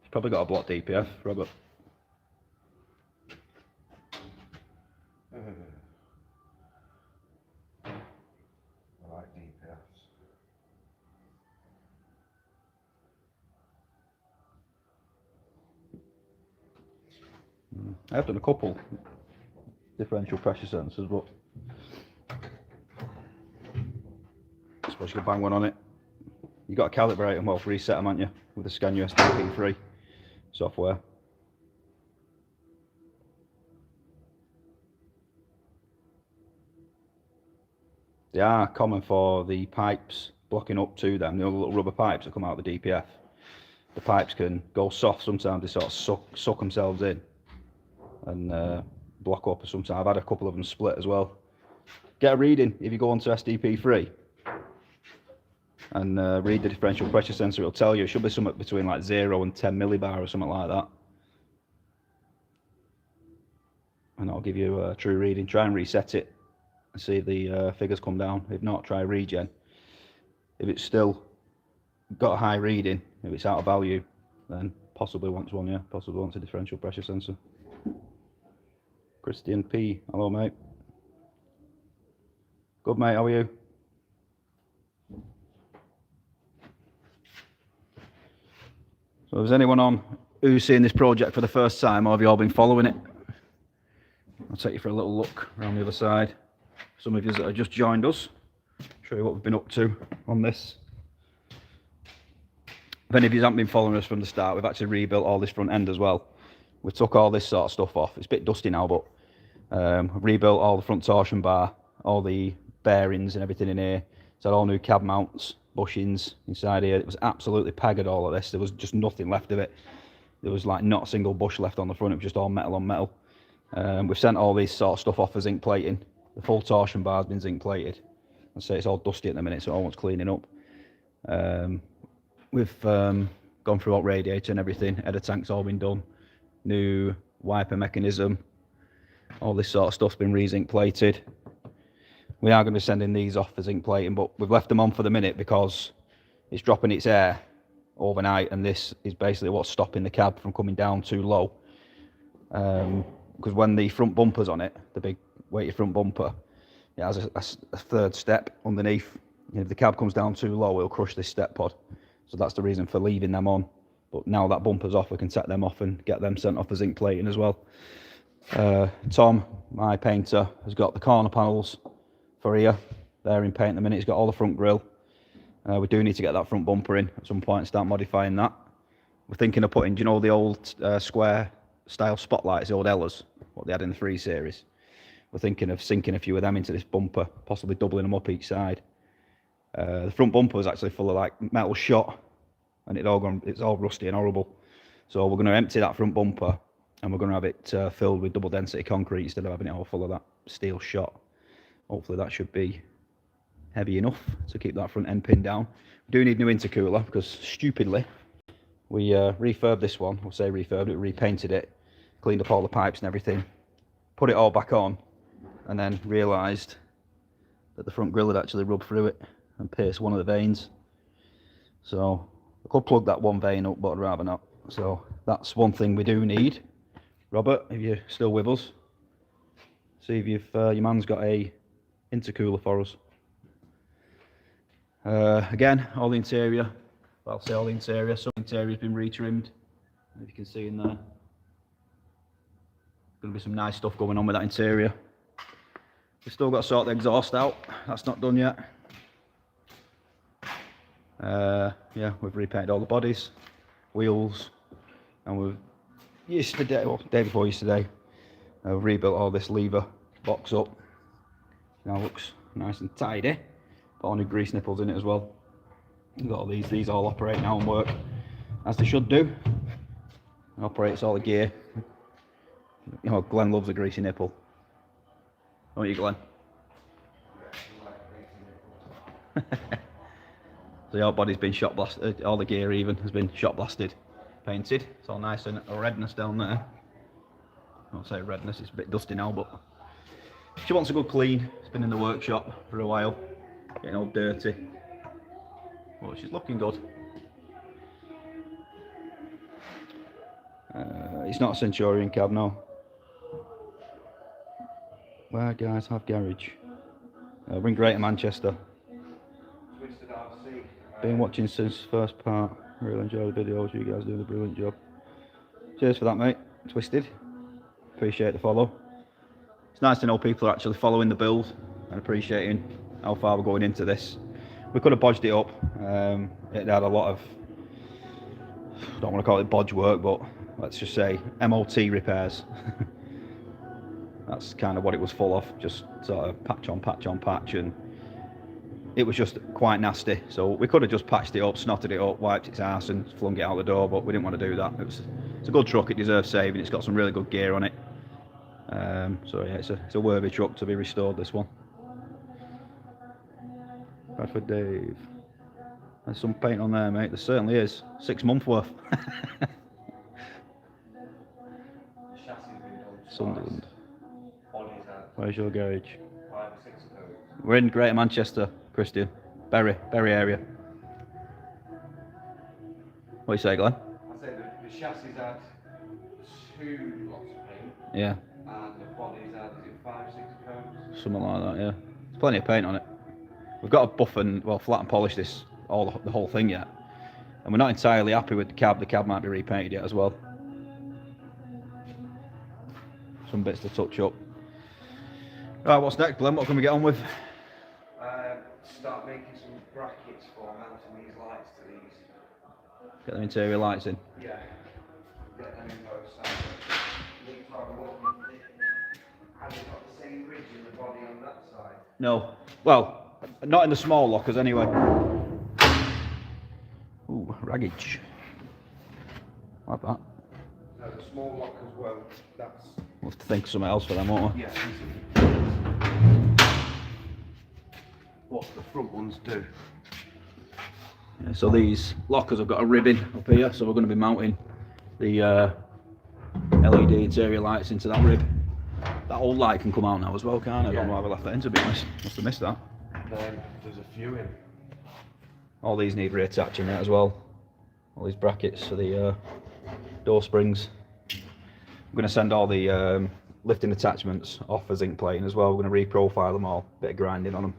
S2: It's probably got a block DPF, Robert.
S1: I like DPFs.
S2: I have done a couple differential pressure sensors, but I suppose you could bang one on it. You've got to calibrate them, well, reset them, haven't you, with the Scania SDP3 software. They are common for the pipes blocking up to them, the little rubber pipes that come out of the DPF. The pipes can go soft sometimes, they sort of suck themselves in and block up. Sometimes I've had a couple of them split as well. Get a reading if you go onto SDP3 and read the differential pressure sensor. It'll tell you, it should be somewhere between like 0 and 10 millibar or something like that, and that'll give you a true reading. Try and reset it and see if the figures come down. If not, try regen. If it's still got a high reading, if it's out of value, then possibly wants one, yeah, possibly wants a differential pressure sensor. Christian P. Hello, mate. Good, mate. How are you? So, is anyone on who's seeing this project for the first time, or have you all been following it? I'll take you for a little look around the other side. Some of you that have just joined us, show you what we've been up to on this. If any of you haven't been following us from the start, we've actually rebuilt all this front end as well. We took all this sort of stuff off. It's a bit dusty now, but rebuilt all the front torsion bar, all the bearings and everything in here. It's had all new cab mounts, bushings inside here. It was absolutely pegged, all of this. There was just nothing left of it. There was like not a single bush left on the front. It was just all metal on metal. We've sent all this sort of stuff off for zinc plating. The full torsion bar's been zinc plated. I say it's all dusty at the minute, so it all wants cleaning up. We've gone through all radiator and everything. Header tank's all been done. New wiper mechanism. All this sort of stuff's been re-zinc plated. We are going to be sending these off for zinc plating, but we've left them on for the minute because it's dropping its air overnight, and this is basically what's stopping the cab from coming down too low. Because when the front bumper's on it, the big weighted front bumper, it has a third step underneath. And if the cab comes down too low, it'll crush this step pod. So that's the reason for leaving them on. But now that bumper's off, we can take them off and get them sent off for zinc plating as well. Tom, my painter, has got the corner panels for here. They're in paint at the minute. He's got all the front grille. We do need to get that front bumper in at some point and start modifying that. We're thinking of putting, do you know, the old square style spotlights, the old Ellas, what they had in the 3 Series. We're thinking of sinking a few of them into this bumper, possibly doubling them up each side. The front bumper was actually full of like metal shot, and it's all rusty and horrible. So we're going to empty that front bumper, and we're going to have it filled with double density concrete instead of having it all full of that steel shot. Hopefully that should be heavy enough to keep that front end pinned down. We do need new intercooler because stupidly we refurbed this one. We'll say refurbed it, repainted it, cleaned up all the pipes and everything, put it all back on, and then realised that the front grille had actually rubbed through it and pierced one of the vanes. So I could plug that one vane up, but I'd rather not. So that's one thing we do need. Robert, if you're still with us, see if your man's got a intercooler for us. Again, all the interior, well, I'll say all the interior, some interior's been retrimmed, as you can see in there. Going to be some nice stuff going on with that interior. We've still got to sort the exhaust out, that's not done yet. Yeah, we've repainted all the bodies, wheels, and we've yesterday, well, day before yesterday, rebuilt all this lever box up. Now looks nice and tidy. Put all new grease nipples in it as well. We've got all these all operate now and work as they should do. It operates all the gear. You know, Glenn loves a greasy nipple. Don't you, Glenn? So the whole body's been shot blasted, all the gear even has been shot blasted, painted. It's all nice and a redness down there. I won't say redness, it's a bit dusty now, but she wants a good clean. It's been in the workshop for a while, getting all dirty. Well, she's looking good. It's not a Centurion cab, no. Where guys have garage? We're in Greater Manchester. Been watching since first part. Really enjoy the videos. You guys do a brilliant job. Cheers for that, mate. Twisted. Appreciate the follow. It's nice to know people are actually following the build and appreciating how far we're going into this. We could have bodged it up. It had a lot of, I don't want to call it bodge work, but let's just say MOT repairs. That's kind of what it was full of. Just sort of patch on patch on patch, and it was just quite nasty. So we could have just patched it up, snotted it up, wiped its ass and flung it out the door, but we didn't want to do that. It's a good truck, it deserves saving, it's got some really good gear on it. So yeah, it's a worthy truck to be restored, this one. Bradford Dave. There's some paint on there, mate, there certainly is. 6 months worth. Sunderland. Where's your garage? We're in Greater Manchester, Christian. Bury area. What do you say, Glenn?
S1: I say the chassis had 2 lots of paint.
S2: Yeah.
S1: And the body's had, is it 5-6 coats?
S2: Something like that, yeah. There's plenty of paint on it. We've got to buff and, well, flat and polish this, the whole thing yet. And we're not entirely happy with the cab. The cab might be repainted yet as well. Some bits to touch up. Right, what's next, Glenn? What can we get on with?
S1: Start making some brackets for mounting these lights to these.
S2: Get them interior lights in.
S1: Yeah. Get them in both sides. Need to have a look. Has it got the same ridge in the body on that side?
S2: No. Well, not in the small lockers anyway. Ooh, raggage. Like that.
S1: No, the small lockers won't. That's...
S2: We'll have to think of something else for them, won't we?
S1: Yeah. What the front ones do.
S2: Yeah, so these lockers have got a ribbon up here, so we're going to be mounting the LED interior lights into that rib. That old light can come out now as well, can't it? I don't know why we left that in, to be honest. Must have missed that.
S1: Then there's a few in.
S2: All these need reattaching now as well. All these brackets for the door springs. I'm going to send all the lifting attachments off for zinc plating as well. We're going to reprofile them all, bit of grinding on them,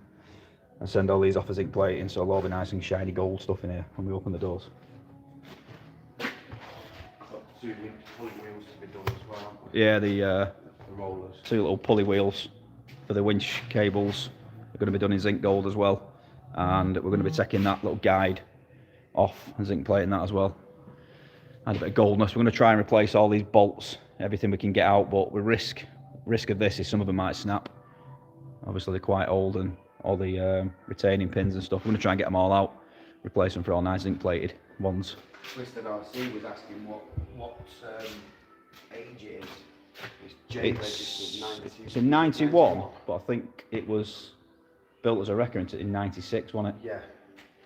S2: and send all these off for zinc plating, so they'll all be nice and shiny gold stuff in here when we open the doors.
S1: Got 2 pulley wheels to be done as well, haven't we?
S2: Yeah, the
S1: Rollers.
S2: 2 little pulley wheels for the winch cables are going to be done in zinc gold as well, and we're going to be taking that little guide off and zinc plating that as well. Add a bit of goldness. We're going to try and replace all these bolts, everything we can get out, but the risk of this is some of them might snap. Obviously they're quite old, and all the retaining pins and stuff. We're going to try and get them all out, replace them for all nice zinc plated ones.
S1: Twisted RC was asking what age it is. It's J registered 92.
S2: It's in 91, but I think it was built as a record in 96, wasn't it?
S1: Yeah.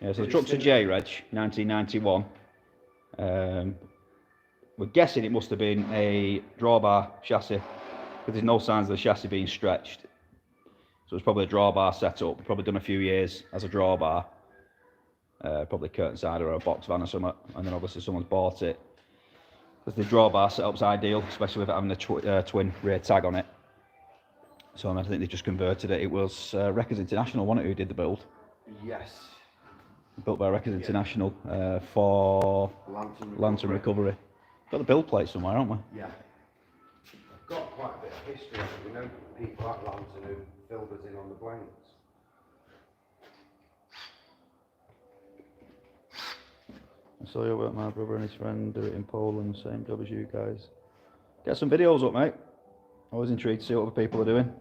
S2: Yeah, so the truck's a J reg, 1991. We're guessing it must have been a drawbar chassis, because there's no signs of the chassis being stretched. So it's probably a drawbar setup, probably done a few years as a drawbar. Probably curtain side or a box van or something, and then obviously someone's bought it. Because the drawbar setup's ideal, especially with it having the twin rear tag on it. So I think they just converted it. It was Records International, wasn't it, who did the build?
S1: Yes.
S2: Built by Records International for Lantern Recovery. Got the build plate somewhere, haven't we?
S1: Yeah. Got quite a bit of history. We know people at Lantern who filled us in on the blanks.
S2: I saw you work, my brother and his friend do it in Poland, same job as you guys. Get some videos up, mate. Always intrigued to see what other people are doing.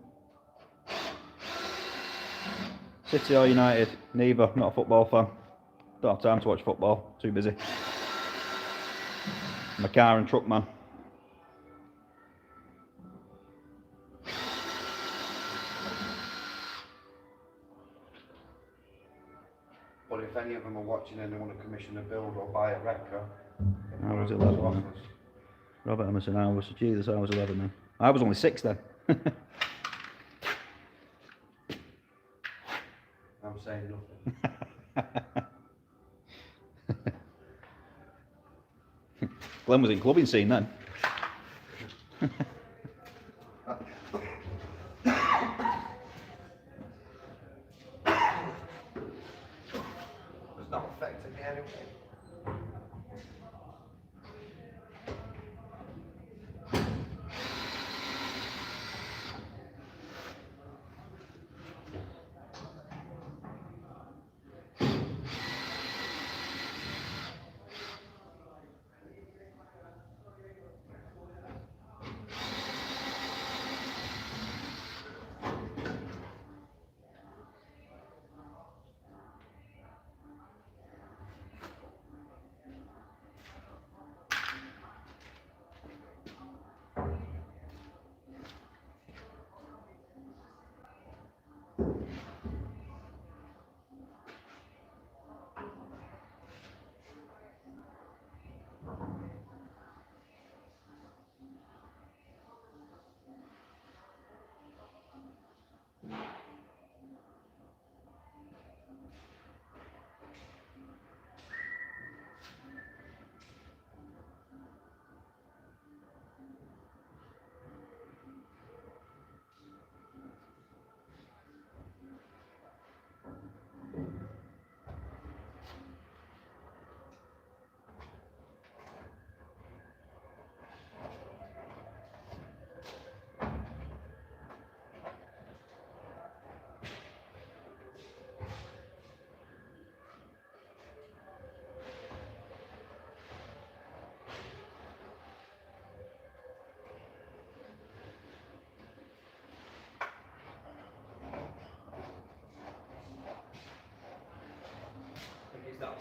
S2: City or United? Neither, not a football fan. Don't have time to watch football, too busy. I'm a car and truck man.
S1: But if any of them are watching and they want to commission a build or buy a wrecker,
S2: I was 11 then. Robert Emerson, I was 11 then. I was only 6 then.
S1: I'm saying nothing.
S2: Glenn was in clubbing scene then.
S1: It's not affecting me anyway.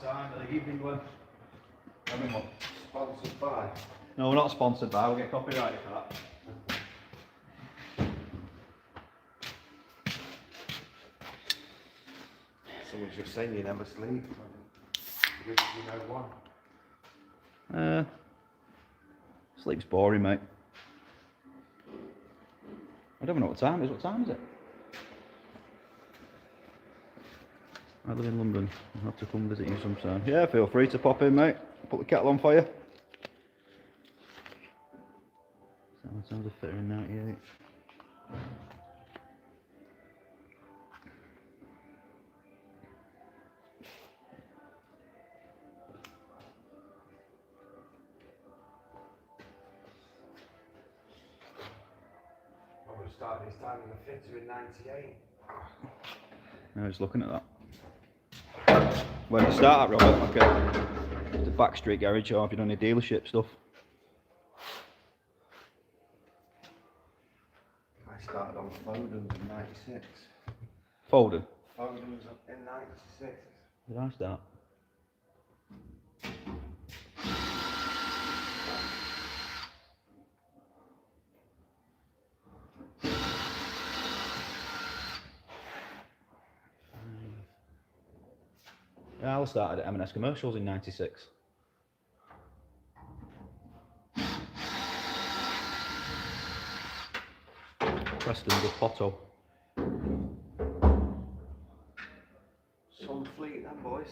S2: that time of the evening, Glenn. I mean, what?
S1: Sponsored by.
S2: No, we're not sponsored by, we'll get copyrighted for that.
S1: Someone's just saying you never sleep. Wish you know one.
S2: Sleep's boring, mate. I don't know what time it is. What time is it? I live in London. I'll have to come visit you sometime. Yeah, feel free to pop in, mate. Put the kettle on for you. Sounds a fitter in 98.
S1: I would have started this time in the fitter in 98.
S2: I was looking at that. Where did you start at, Robert? Okay. The backstreet garage, or have you done any dealership stuff?
S1: I started on Foden's in 96.
S2: Foden?
S1: Foden's in 96.
S2: Did I start? Yeah, I started at M&S Commercials in 96. Preston with Potto.
S1: Some fleet then, boys.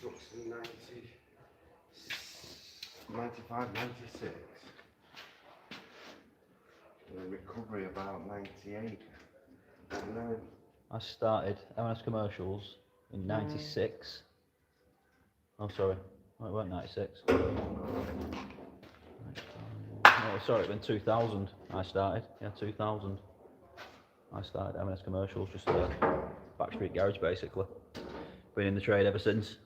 S1: Trucks in 95, 96. The recovery about 98. And then
S2: I started M&S Commercials in 96. Oh, sorry. Oh, it weren't 96. Oh, sorry, it went 2000. I started. Yeah, 2000. I started M&S Commercials, just a backstreet garage basically. Been in the trade ever since.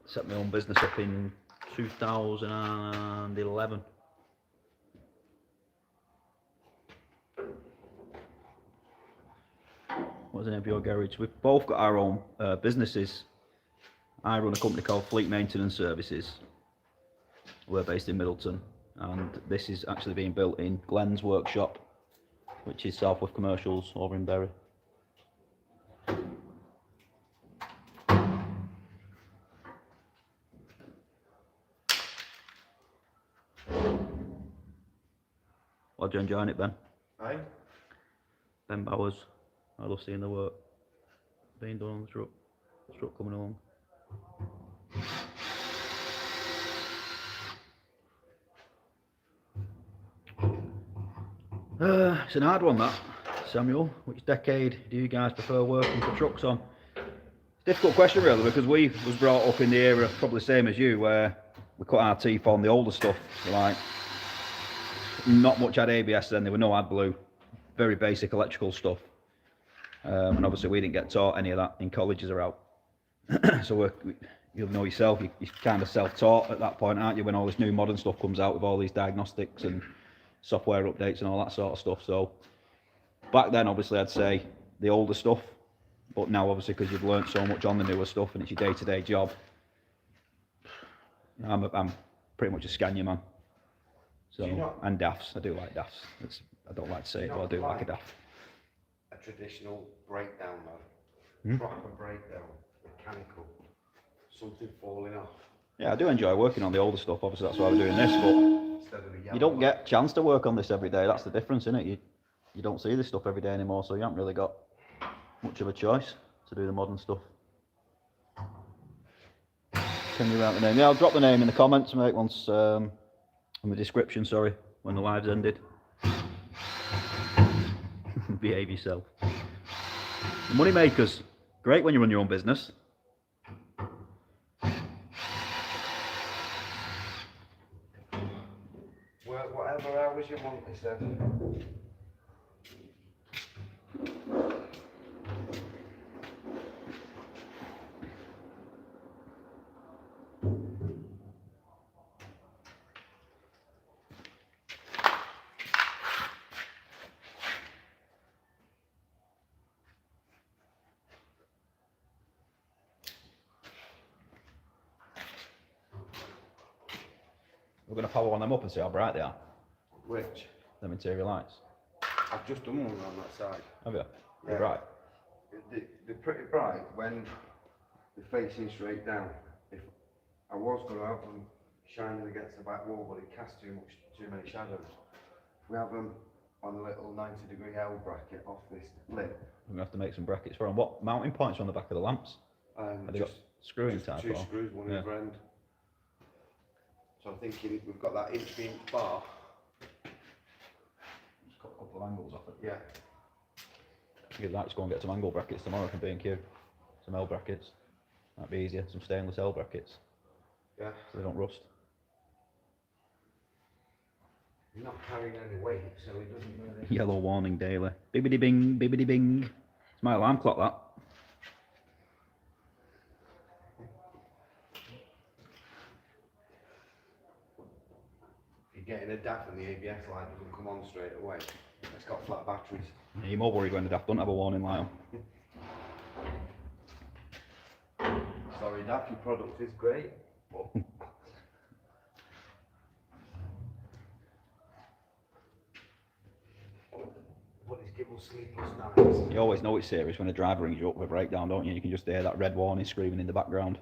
S2: Set my own business up in 2011. What's the name of your garage? We've both got our own businesses. I run a company called Fleet Maintenance Services. We're based in Middleton, and this is actually being built in Glenn's workshop, which is Southwest Commercials over in Bury. What do you enjoying it, Ben?
S1: Aye.
S2: Ben Bowers. I love seeing the work being done on the truck. The truck coming along. It's an hard one, that, Samuel. Which decade do you guys prefer working for trucks on? It's a difficult question, really, because we was brought up in the era, probably the same as you, where we cut our teeth on the older stuff. Like, not much had ABS then, there were no AdBlue, very basic electrical stuff. And obviously we didn't get taught any of that in colleges or out. So you'll know yourself, you're kind of self-taught at that point, aren't you, when all this new modern stuff comes out with all these diagnostics and software updates and all that sort of stuff. So back then, obviously, I'd say the older stuff, but now obviously because you've learnt so much on the newer stuff and it's your day-to-day job, I'm pretty much a Scania man. So, and DAFs, I do like DAFs. I don't like to say it, but I do like a DAF.
S1: A traditional breakdown though, proper breakdown, mechanical, something falling off.
S2: Yeah, I do enjoy working on the older stuff, obviously that's why we're doing this, but you don't get a chance to work on this every day, that's the difference, isn't it? You don't see this stuff every day anymore, so you haven't really got much of a choice to do the modern stuff. Can you write the name? Yeah, I'll drop the name in the comments, mate, once, in the description, sorry, when the live's ended. Behave yourself. The money makers, great when you run your own business.
S1: Well, work whatever hours you want, he said.
S2: We're going to power one of them up and see how bright they are.
S1: Which?
S2: Them interior lights.
S1: I've just done one on that side.
S2: Have you?
S1: Yeah.
S2: They're bright.
S1: They're pretty bright when they're facing straight down. If I was going to have them shining against the back wall, but it casts too many shadows. If we have them on a little 90-degree L bracket off this lip.
S2: We're going to have to make some brackets for them. What mounting points are on the back of the lamps? Have they got screwing type?
S1: Two screws, one either end. So I'm thinking we've got that inch bar.
S2: Just cut a couple of angles off it.
S1: Yeah.
S2: You'd like to go and get some angle brackets tomorrow from B&Q. Some L brackets. That'd be easier. Some stainless L brackets.
S1: Yeah.
S2: So they don't rust.
S1: He's not carrying any weight, so he doesn't really...
S2: Yellow warning daily. Bibbidi bing, bibbidi bing. It's my alarm clock, that.
S1: You're getting a DAF and the ABS light doesn't come on straight away. It's got flat batteries.
S2: Yeah, you're more worried when the DAF don't have a warning light on.
S1: Sorry DAF, your product is great, but... But it's given sleepless nights.
S2: You always know it's serious when a driver rings you up with a breakdown, don't you? You can just hear that red warning screaming in the background.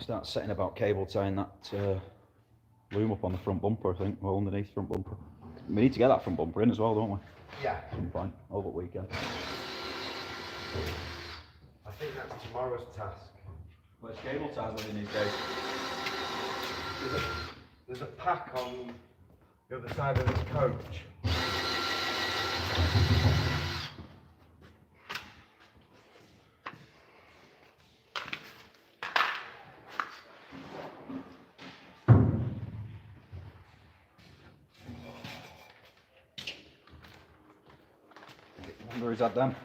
S2: Start setting about cable tying that loom up on the front bumper, I think, or underneath front bumper. We need to get that front bumper in as well, don't we?
S1: Yeah.
S2: At some point, over the weekend.
S1: I think that's tomorrow's task.
S2: Where's cable ties living these days?
S1: There's a pack on the other side of this coach.
S2: Where's that then?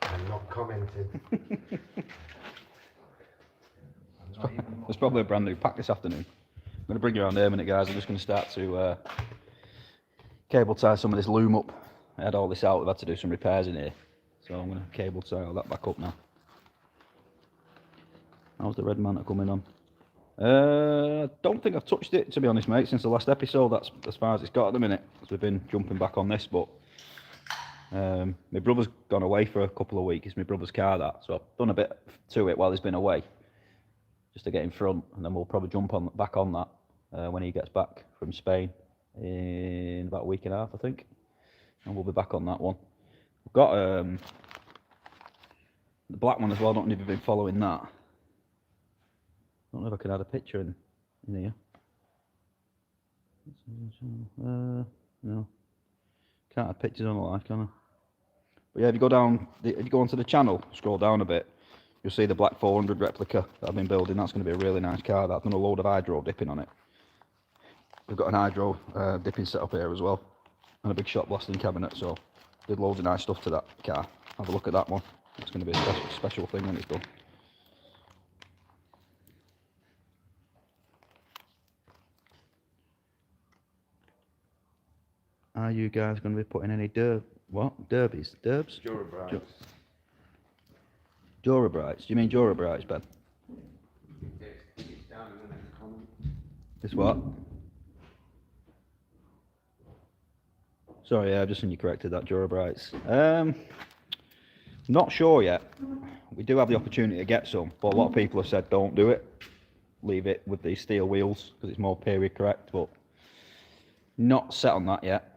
S1: I'm not commenting.
S2: There's probably a brand new pack this afternoon. I'm going to bring you around here in a minute, guys. I'm just going to start to cable tie some of this loom up. I had all this out, we've had to do some repairs in here. So I'm going to cable tie all that back up now. How's the red manta coming on? I don't think I've touched it, to be honest, mate, since the last episode. That's as far as it's got at the minute, because we've been jumping back on this. But my brother's gone away for a couple of weeks. It's my brother's car, that, so I've done a bit to it while he's been away, just to get in front, and then we'll probably jump back on that when he gets back from Spain in about a week and a half, I think, and we'll be back on that one. We've got the black one as well. I don't know if you've been following that. I don't know if I can add a picture in here. No. Can't add pictures on the live, can I? But yeah, if you go down, if you go onto the channel, scroll down a bit, you'll see the black 400 replica that I've been building. That's going to be a really nice car. I've done a load of hydro dipping on it. We've got an hydro dipping set up here as well, and a big shot blasting cabinet. So did loads of nice stuff to that car. Have a look at that one. It's going to be a special thing when it's done. Are you guys going to be putting any derbies? Derbs?
S1: Durabrights.
S2: Durabrights? Do you mean Durabrights, Ben?
S1: It's down in the next comment.
S2: This what? Sorry, yeah, I've just seen you corrected that, Durabrights. Not sure yet. We do have the opportunity to get some, but a lot of people have said don't do it. Leave it with these steel wheels because it's more period correct, but not set on that yet.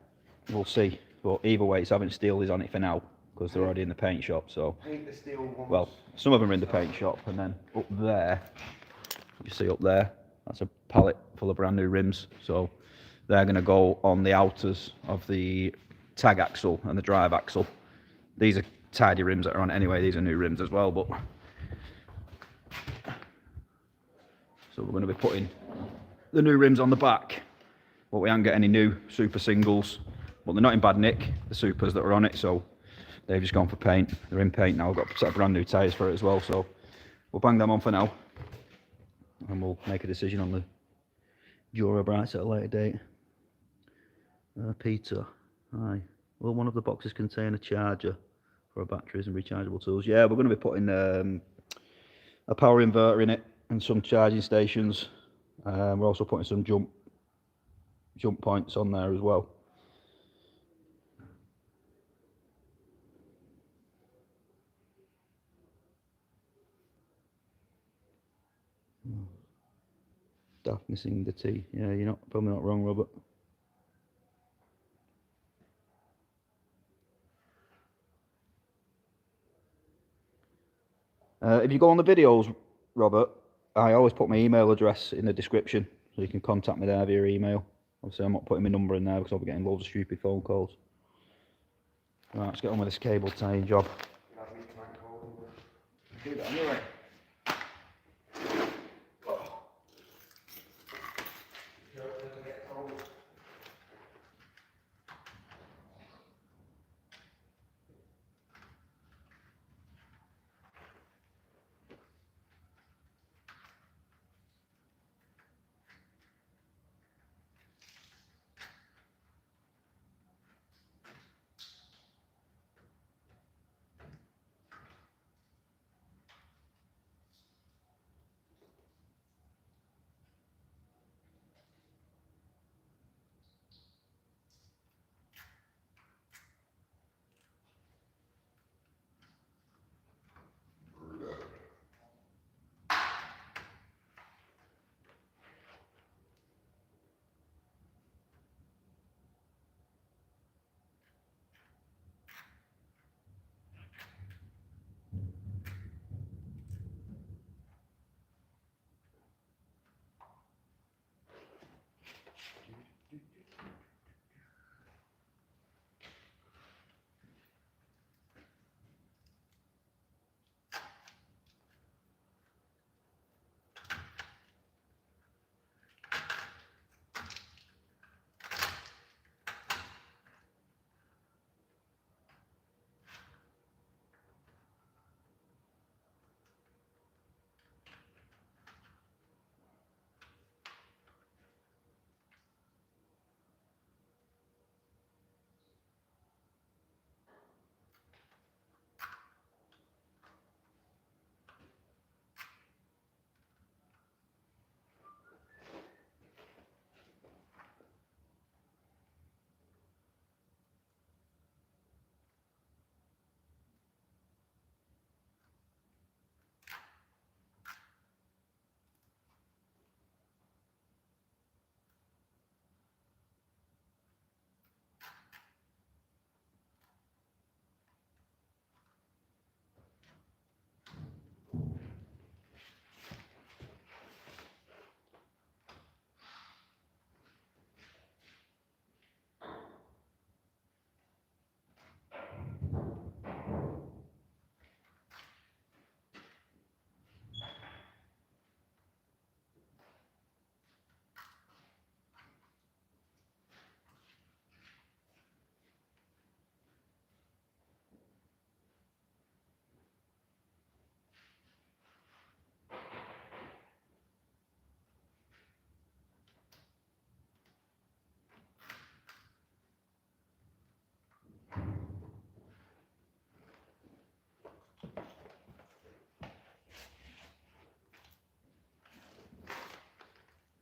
S2: We'll see. But either way, it's having steelies on it for now because they're already in the paint shop. So,
S1: Paint the steel ones.
S2: well, some of them are in the paint shop, and then up there you see up there, that's a pallet full of brand new rims. So they're going to go on the outers of the tag axle and the drive axle. These are tidy rims that are on anyway. These are new rims as well, but so we're going to be putting the new rims on the back. But we haven't got any new super singles, but they're not in bad nick, the supers that are on it, so they've just gone for paint. They're in paint now. I've got a set of brand new tyres for it as well, so we'll bang them on for now, and we'll make a decision on the Dura Brights at a later date. Peter, hi. Will one of the boxes contain a charger for our batteries and rechargeable tools? Yeah, we're going to be putting a power inverter in it and some charging stations. We're also putting some jump points on there as well. Daft missing the T. Yeah, you're probably not wrong, Robert. If you go on the videos, Robert, I always put my email address in the description, so you can contact me there via email. Obviously, I'm not putting my number in there because I'll be getting loads of stupid phone calls. Right, let's get on with this cable tying job. Do that anyway.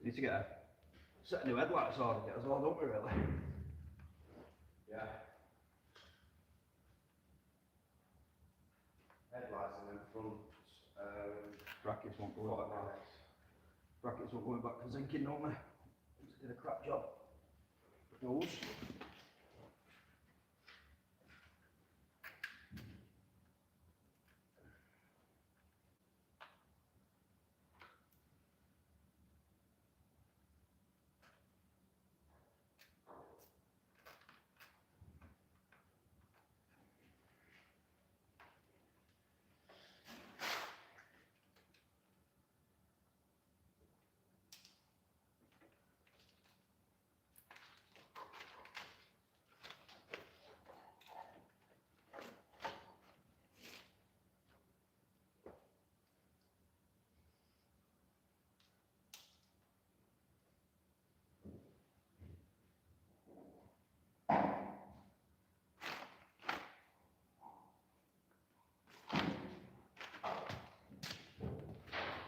S2: We need to get a set of new headlights ordered as well, don't we, really?
S1: Yeah. Headlights and then front
S2: Brackets won't go back. Brackets won't go back for zinking, don't they? Did a crap job. Those.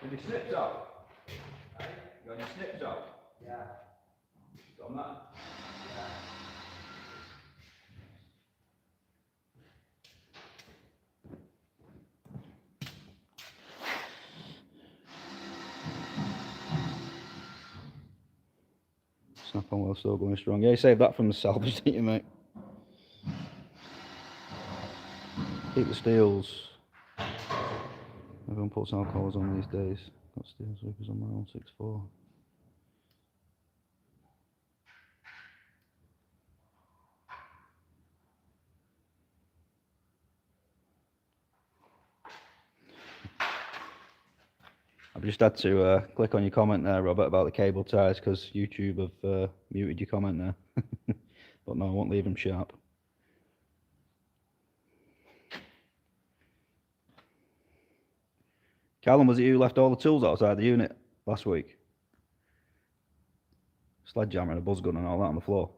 S2: Did your snips out? You got your snips out?
S1: Yeah.
S2: Done that?
S1: Yeah.
S2: Snap on wheel still going strong. Yeah, you saved that from the salvage, didn't you, mate? Keep the steels. Everyone puts alcohols on these days. Got steel sweepers on my 164. I've just had to click on your comment there, Robert, about the cable ties because YouTube have muted your comment there. But no, I won't leave them sharp. Callum, was it you who left all the tools outside the unit last week? Sledgehammer and a buzz gun and all that on the floor.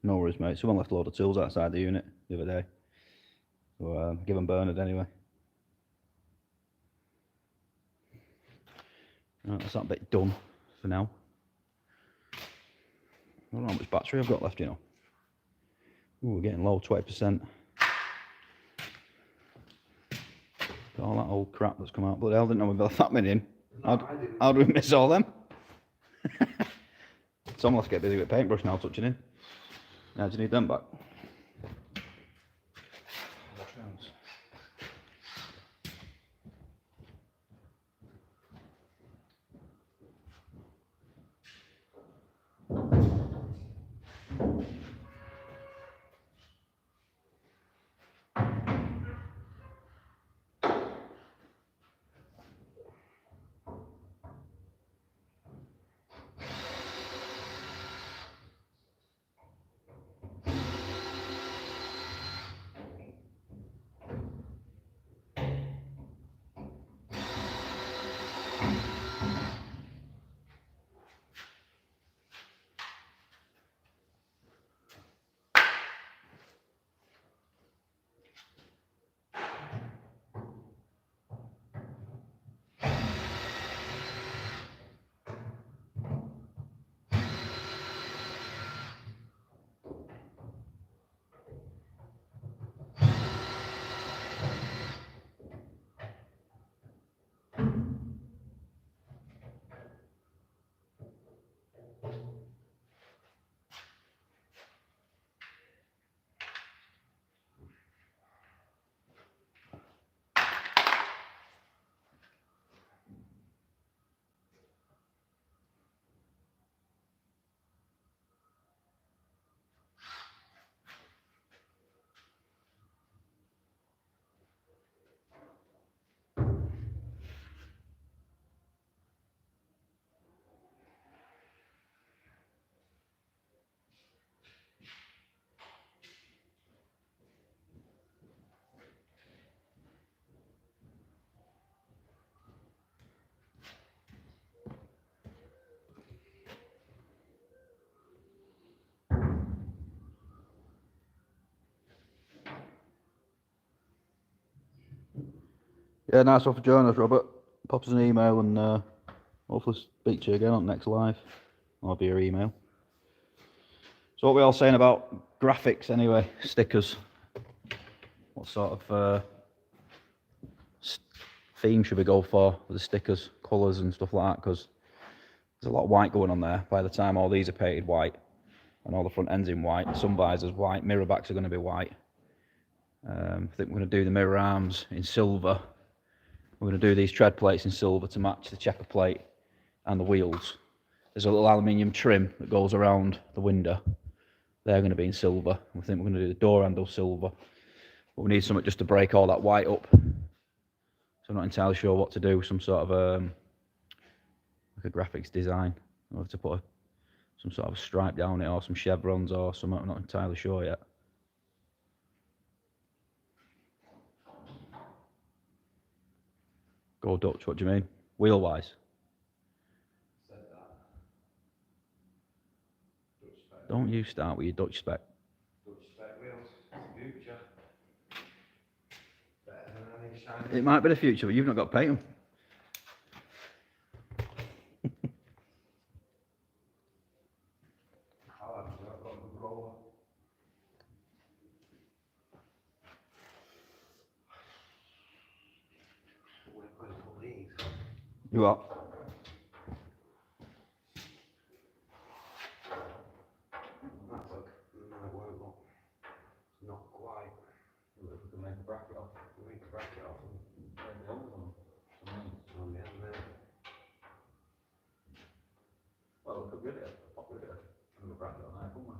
S2: No worries, mate. Someone left a load of tools outside the unit the other day. So give them Bernard anyway. Right, that's that bit done for now. I don't know how much battery I've got left, you know. Ooh, we're getting low, 20%. Got all that old crap that's come out. Bloody hell, didn't know we've got that many in. How do we miss all them? Someone has to get busy with paintbrush now, touching in. Now, do you need them back? Yeah, nice one for joining us, Robert. Pop us an email and hopefully speak to you again on the next live, or via email. So what are we all saying about graphics anyway? Stickers. What sort of theme should we go for with the stickers, colours and stuff like that? Because there's a lot of white going on there. By the time all these are painted white and all the front ends in white, some visors white, mirror backs are going to be white. I think we're going to do the mirror arms in silver. We're going to do these tread plates in silver to match the checker plate and the wheels. There's a little aluminium trim that goes around the window. They're going to be in silver. I think we're going to do the door handle silver. But we need something just to break all that white up. So I'm not entirely sure what to do. Some sort of like a graphics design. I'll have to put some sort of a stripe down it, or some chevrons or something. I'm not entirely sure yet. Go Dutch, what do you mean? Wheel wise?
S1: Said that. Dutch spec.
S2: Don't you start with your Dutch spec.
S1: Dutch spec wheels. Future. Better than any shiny.
S2: It might be the future, but you've not got to paint them.
S1: I've got the roller. We're going to put these.
S2: You what?
S1: That's like, no, it won't look. Not quite.
S2: If we can make a bracket off.
S1: Make a bracket off and
S2: Turn the others on.
S1: on the end there.
S2: Well, we could get it. Pop it a bracket on there, couldn't we?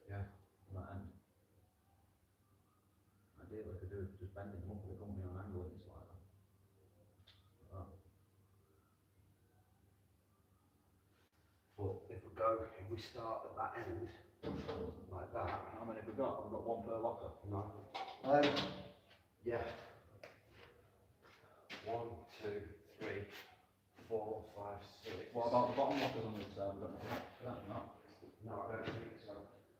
S1: Yeah.
S2: On that end. Ideally, we could do just bending them up with the company on an angle and it's like that.
S1: But if we start at that end, like that.
S2: How many have we got? We've got one per locker.
S1: No. Yeah. 1, 2, 3, 4, 5, 6.
S2: What about the bottom lockers on the side? We've got nothing for that, no?
S1: No, I don't think so.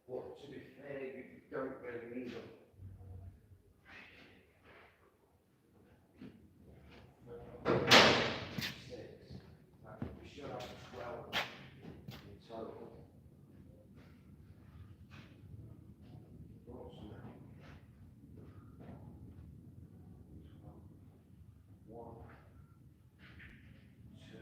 S1: But to be fair, you don't really need them. 6. We should have 12 in total. Brought some out. 1, 2,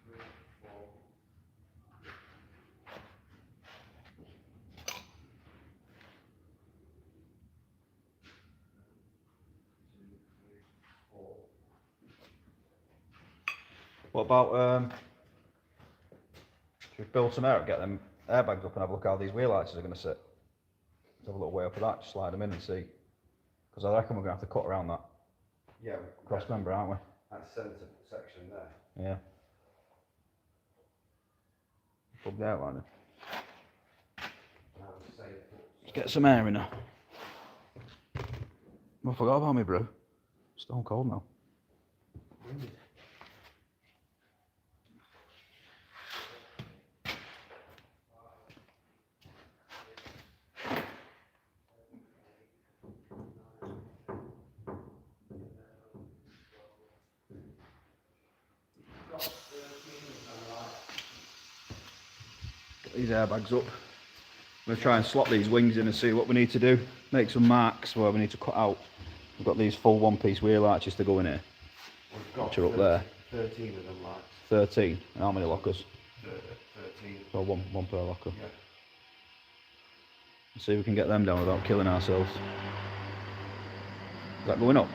S1: 3, 4.
S2: What about, should we build some air, get them airbags up and have a look how these wheel arches are going to sit? Let's have a little way up of that, just slide them in and see. Because I reckon we're going to have to cut around that
S1: Yeah,
S2: cross member, aren't we?
S1: that centre section there.
S2: Yeah. Plug the outline in.
S1: I would say
S2: Let's get some air in there. I forgot about me, bro. Stone cold now. Get these airbags up. I'm going to try and slot these wings in and see what we need to do. Make some marks where we need to cut out. We've got these full one-piece wheel arches to go in here.
S1: We've got
S2: Which are up there.
S1: 13 of them lights.
S2: 13. And how many lockers?
S1: 13.
S2: So one per locker.
S1: Yeah.
S2: See if we can get them down without killing ourselves. Is that going up?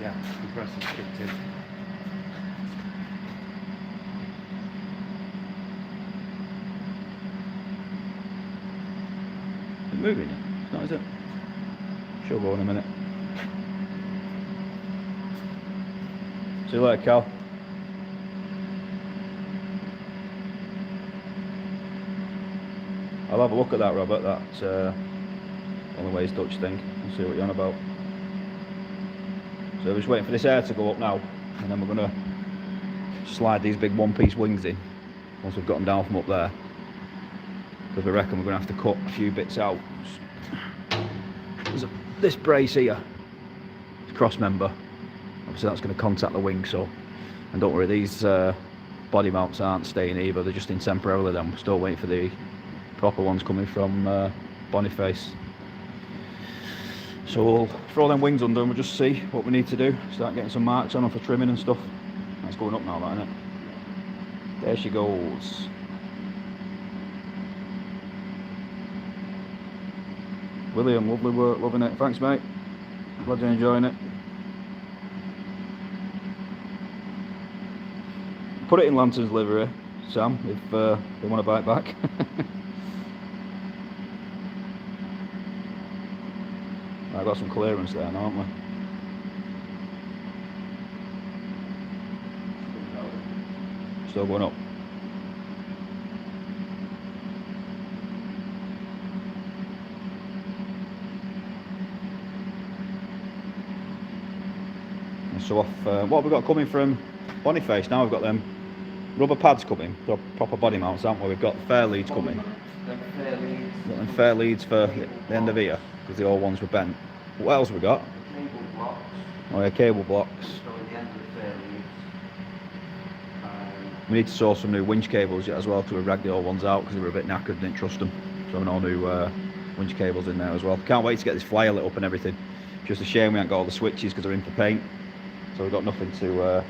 S1: Yeah, compressor's kicked in.
S2: It's moving. It's not, is it? She'll go in a minute. See you later, Cal. I'll have a look at that, Robert. That's only ways Dutch thing. We'll see what you're on about. So we're just waiting for this air to go up now, and then we're going to slide these big one-piece wings in once we've got them down from up there. Because we reckon we're going to have to cut a few bits out. There's this brace here cross member. Obviously that's going to contact the wing, so, and don't worry, these body mounts aren't staying either, they're just in temporarily then. We're still waiting for the proper ones coming from Boniface. So we'll throw them wings under and we'll just see what we need to do. Start getting some marks on them for trimming and stuff. That's going up now, that, isn't it? There she goes. William, lovely work, loving it. Thanks, mate. Glad you're enjoying it. Put it in Lantern's livery, Sam, if they want to buy it back. I've got some clearance there now, haven't we? Still going up. So off, what have we got coming from Boniface now? We've got them rubber pads coming, the proper body mounts, haven't we? We've got fair leads coming. Got them fair leads for the end of here, because the old ones were bent. What else have we got?
S1: Cable blocks.
S2: Oh yeah, cable blocks.
S1: So at the end of the fair leads.
S2: We need to source some new winch cables yet as well, because we ragged the old ones out because they were a bit knackered, didn't trust them. So having all new winch cables in there as well. Can't wait to get this flyer lit up and everything. Just a shame we haven't got all the switches because they're in for paint. So we've got nothing to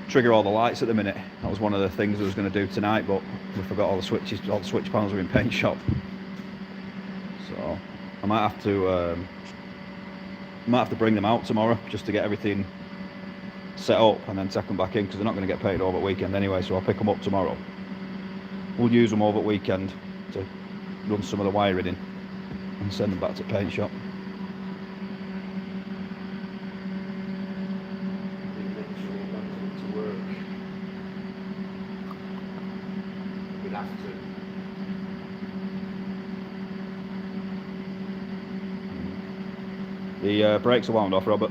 S2: trigger all the lights at the minute. That was one of the things I was going to do tonight, but we forgot all the switches. All the switch panels are in paint shop. So I might have to bring them out tomorrow just to get everything set up and then take them back in, because they're not going to get painted over the weekend anyway. So I'll pick them up tomorrow. We'll use them over the weekend to run some of the wiring in and send them back to paint shop. The brakes are wound off, Robert,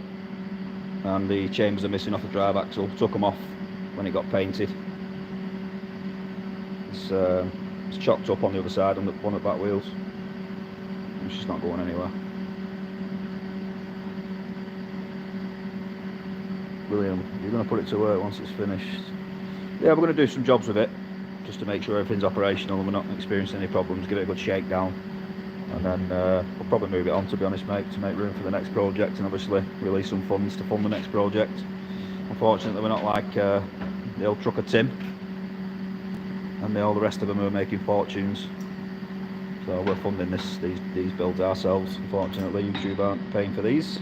S2: and the chambers are missing off the drive axle. Took them off when it got painted. It's chopped up on the other side on one of the back wheels. It's just not going anywhere. William, you're going to put it to work once it's finished. Yeah, we're going to do some jobs with it just to make sure everything's operational and we're not experiencing any problems. Give it a good shakedown. And then we'll probably move it on, to be honest, mate, to make room for the next project and obviously release some funds to fund the next project. Unfortunately, we're not like the old trucker Tim and all the rest of them who are making fortunes. So we're funding these builds ourselves. Unfortunately, YouTube aren't paying for these.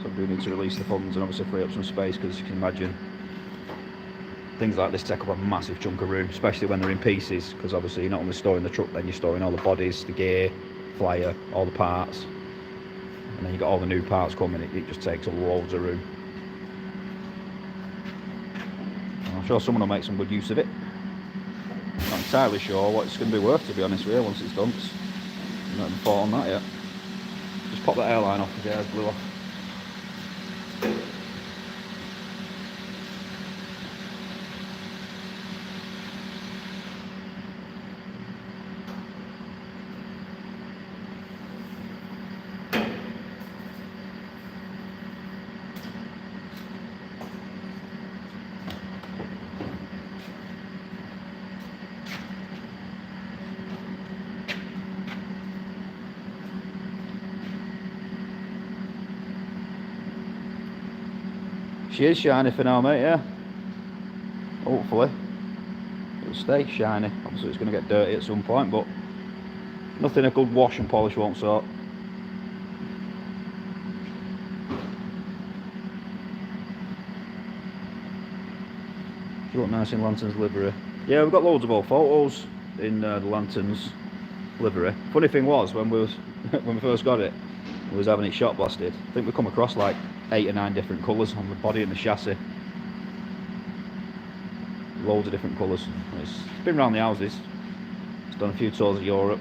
S2: So we do need to release the funds and obviously free up some space, because you can imagine things like this take up a massive chunk of room, especially when they're in pieces, because obviously you're not only storing the truck, then you're storing all the bodies, the gear, flyer, all the parts, and then you got all the new parts coming. It just takes up loads of room. I'm sure someone will make some good use of it. Not entirely sure what it's going to be worth, to be honest with you, once it's done. I've not even thought on that yet. Just pop that airline off, because it blew off. She is shiny for now, mate, yeah. Hopefully it'll stay shiny. Obviously it's going to get dirty at some point, but nothing a good wash and polish won't sort. She look nice in Lantern's livery. Yeah, we've got loads of old photos in the Lantern's livery. Funny thing was, when we first got it, we was having it shot blasted. I think we come across like 8 or 9 different colours on the body and the chassis. Loads of different colours. It's been around the houses. It's done a few tours of Europe.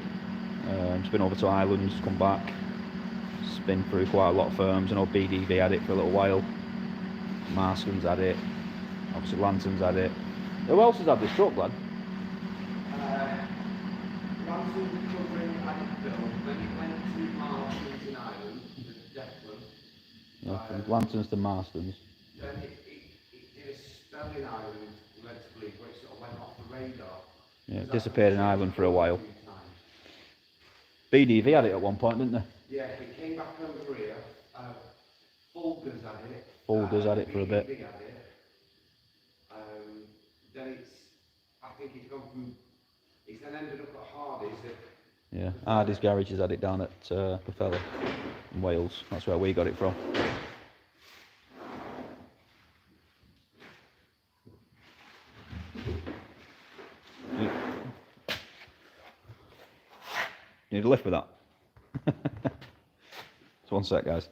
S2: It's been over to Ireland, come back. It's been through quite a lot of firms. I know BDV had it for a little while. Marston's had it. Obviously Lantern's had it. Who else has had this truck, lad?
S1: Lantern covering had it built, then it went to Marston's in Ireland with Declan.
S2: From Lanterns to Marston's.
S1: Then it did a spell in Ireland, led to believe, where it sort of went off the radar.
S2: Yeah, it disappeared in Ireland for a while. BDV had it at one point, didn't they?
S1: Yeah, it came back over here. Fulgers had it.
S2: Fulgers had it for a bit.
S1: BDV had it. Then I think it's gone from, it's then ended up at Hardy's.
S2: Yeah, Hardy's Garage has had it down at Pwllheli in Wales. That's where we got it from. You need a lift with that? So one sec, guys.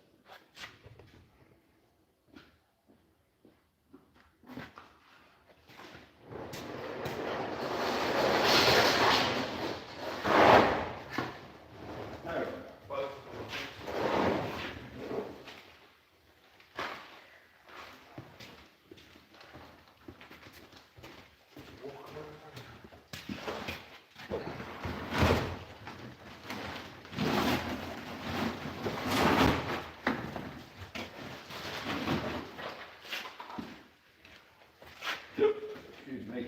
S2: Excuse me.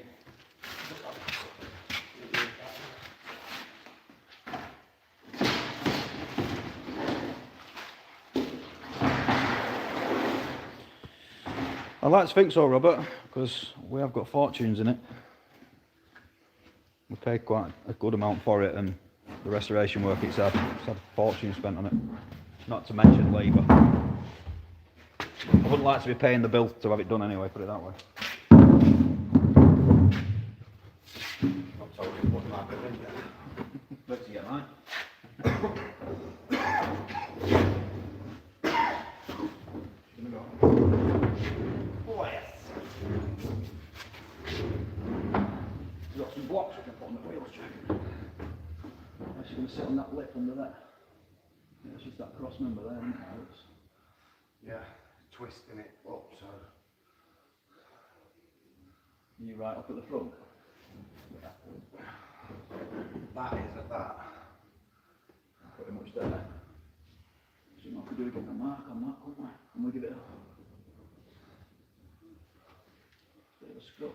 S2: I'd like to think so, Robert, because we have got fortunes in it. We paid quite a good amount for it, and the restoration work it's had a fortune spent on it. Not to mention labour. I wouldn't like to be paying the bill to have it done anyway, put it that way.
S1: Not told you what might be in there.
S2: Let's get mine.
S1: Oh yes.
S2: We've got some blocks we can put on the wheels, Jack. I'm just going to sit on that lip under there. Yeah, it's just that cross member there, isn't it?
S1: Yeah, twisting it up so.
S2: You right up at the front?
S1: That is at that.
S2: Pretty much there. So we could do get a mark on that, couldn't we? And we'll give it a bit of a scrub.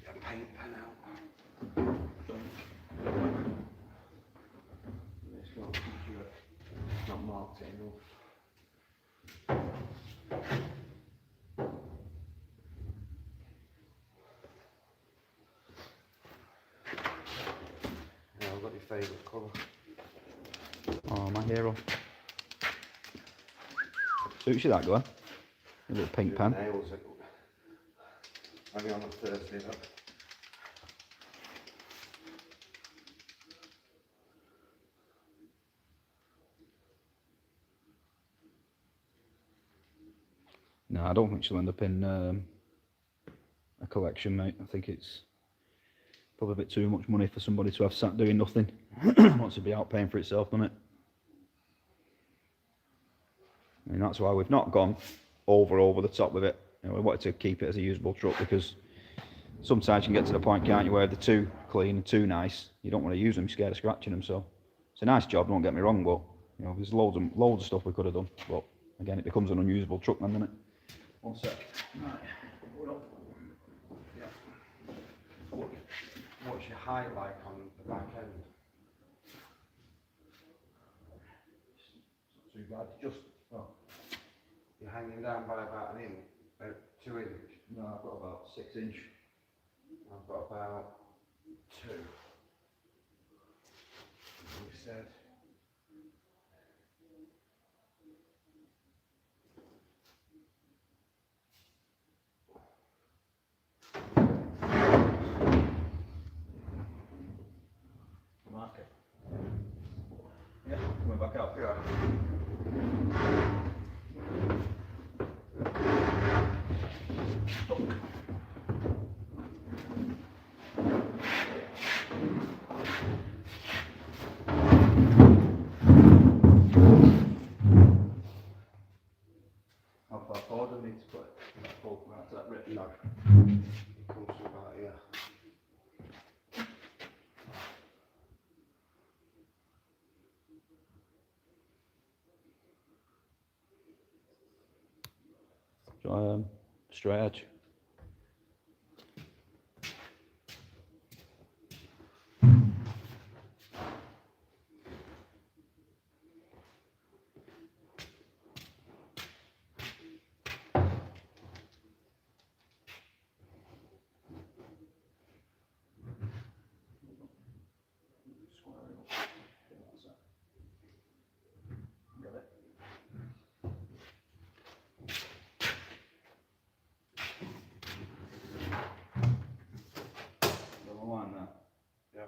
S1: Get a paint pen out. It's not marked enough. Yeah, I've got your favourite colour.
S2: Oh, my hero. Suits you that, go on. A little pink pen.
S1: Nails it. Maybe on a Thursday though.
S2: No, I don't think she'll end up in a collection, mate. I think it's probably a bit too much money for somebody to have sat doing nothing. Wants to be out paying for itself, doesn't it? I mean, that's why we've not gone over the top with it. You know, we wanted to keep it as a usable truck because sometimes you can get to the point, can't you, where they're too clean and too nice. You don't want to use them, you're scared of scratching them. So it's a nice job, don't get me wrong, but you know, there's loads of stuff we could have done. But again, it becomes an unusable truck then, doesn't it? One sec. Right. Hold up.
S1: Yeah. What's your height like on the back end?
S2: Not too bad. Just, well,
S1: You're hanging down by about an inch, 2 inch.
S2: no, I've got about 6 inch.
S1: I've got about 2. We said.
S2: Market. Yeah, coming back out.
S1: Yeah.
S2: straight edge.
S1: Yeah.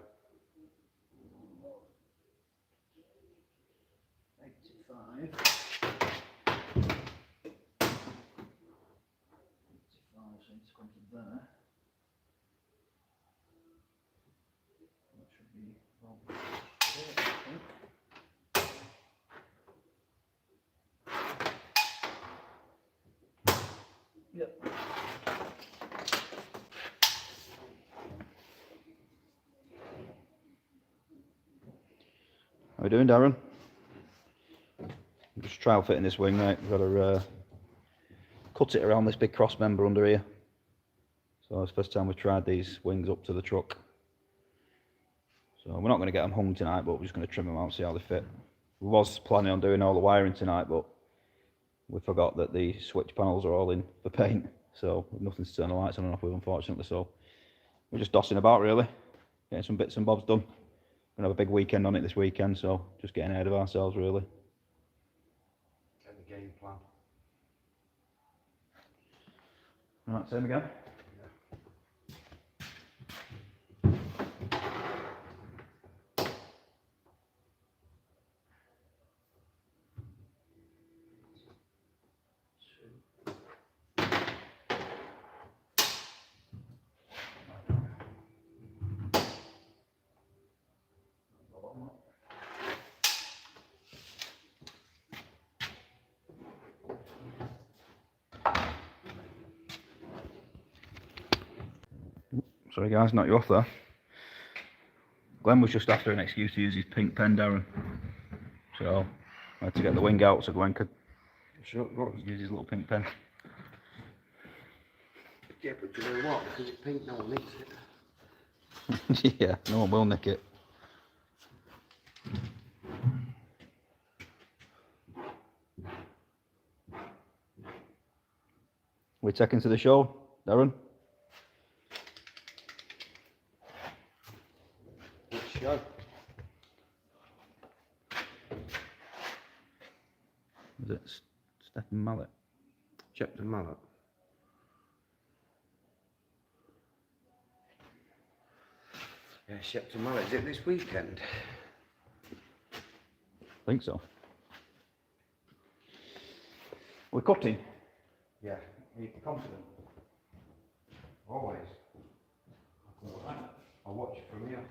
S2: 85. 85, so it's come to there. That should be about there, I think. Yep. How are we doing, Darren? I'm just trial fitting this wing, mate. We've got to cut it around this big cross member under here. So it's the first time we've tried these wings up to the truck. So we're not going to get them hung tonight, but we're just going to trim them out and see how they fit. We was planning on doing all the wiring tonight, but we forgot that the switch panels are all in for paint. So nothing to turn the lights on and off with, unfortunately. So we're just dossing about, really. Getting some bits and bobs done. Gonna have a big weekend on it this weekend, so just getting ahead of ourselves, really.
S1: Get the game plan.
S2: Right, same again. Sorry guys, knocked you off there. Glenn was just after an excuse to use his pink pen, Darren. So I had to get the wing out so Glenn could use his little pink pen.
S1: Yeah, but you know what? Because it's pink, no one nicks it.
S2: Yeah, no one will nick it. We taking to the show, Darren?
S1: Let's go.
S2: Is it Stephen Mallet?
S1: Chapter Mallet. Yeah, Chapter Mallet. Is it this weekend?
S2: I think so. We're cutting.
S1: Yeah. Are you confident? Always. I'll watch it from here.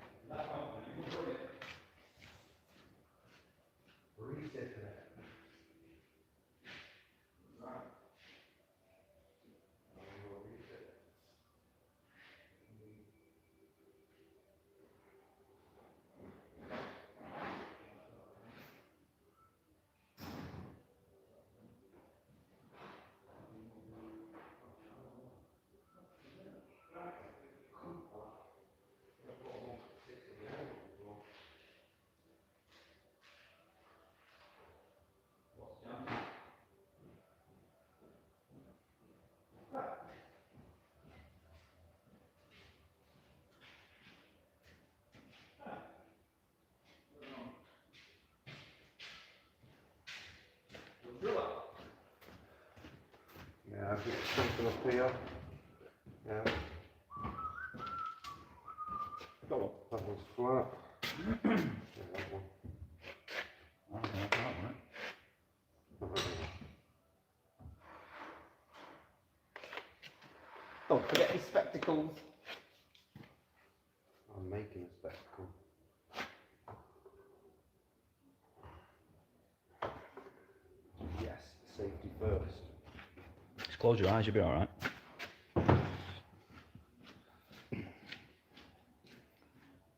S1: Yeah, I've got something up here. Yeah. That one's flat. Yeah, that one.
S2: Don't forget his spectacles.
S1: I'm making a spectacle. Yes, safety first.
S2: Just close your eyes, you'll be alright.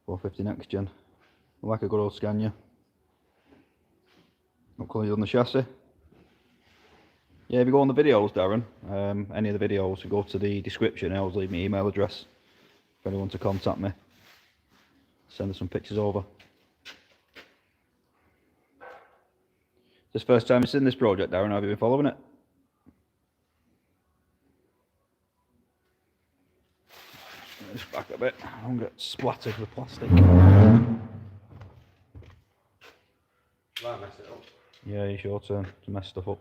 S2: .450 next gen. Like a good old Scania. What colour you on the chassis? Yeah, if you go on the videos, Darren, any of the videos, you go to the description. I always leave my email address for anyone to contact me. Send us some pictures over. This first time you've seen this project, Darren, have you been following it? Just back a bit. I don't get splattered with plastic.
S1: Might mess it up.
S2: Yeah, it's your turn to mess stuff up.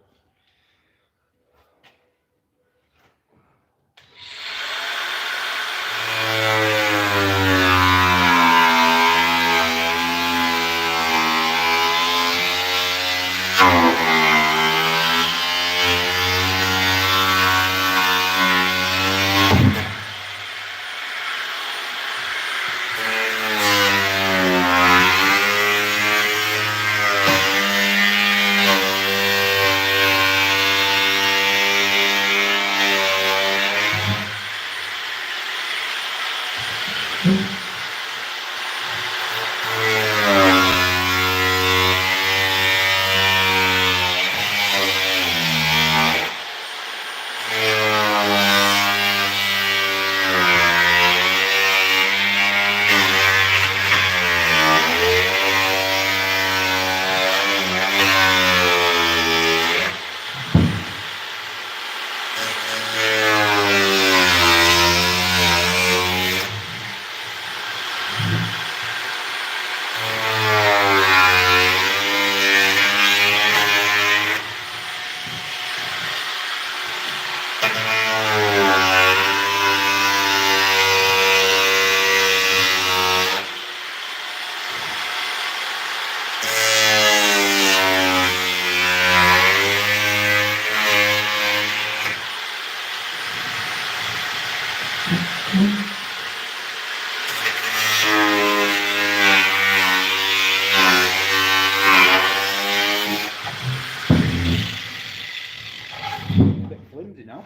S2: Flimsy now.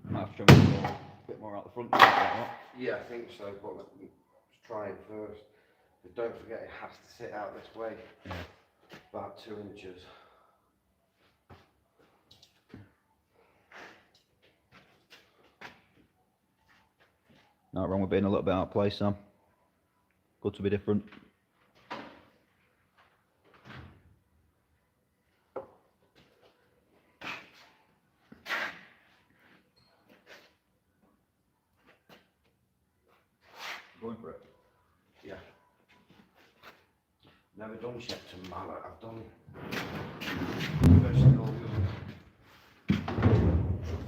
S2: Might have to try and go a bit more out the front.
S1: Yeah, I think so, but let's try it first. But don't forget it has to sit out this way.
S2: Yeah.
S1: About 2 inches.
S2: Not wrong with being a little bit out of place, Sam. Good to be different. Going for it.
S1: Yeah. Never done Shepton mallet. I've done professional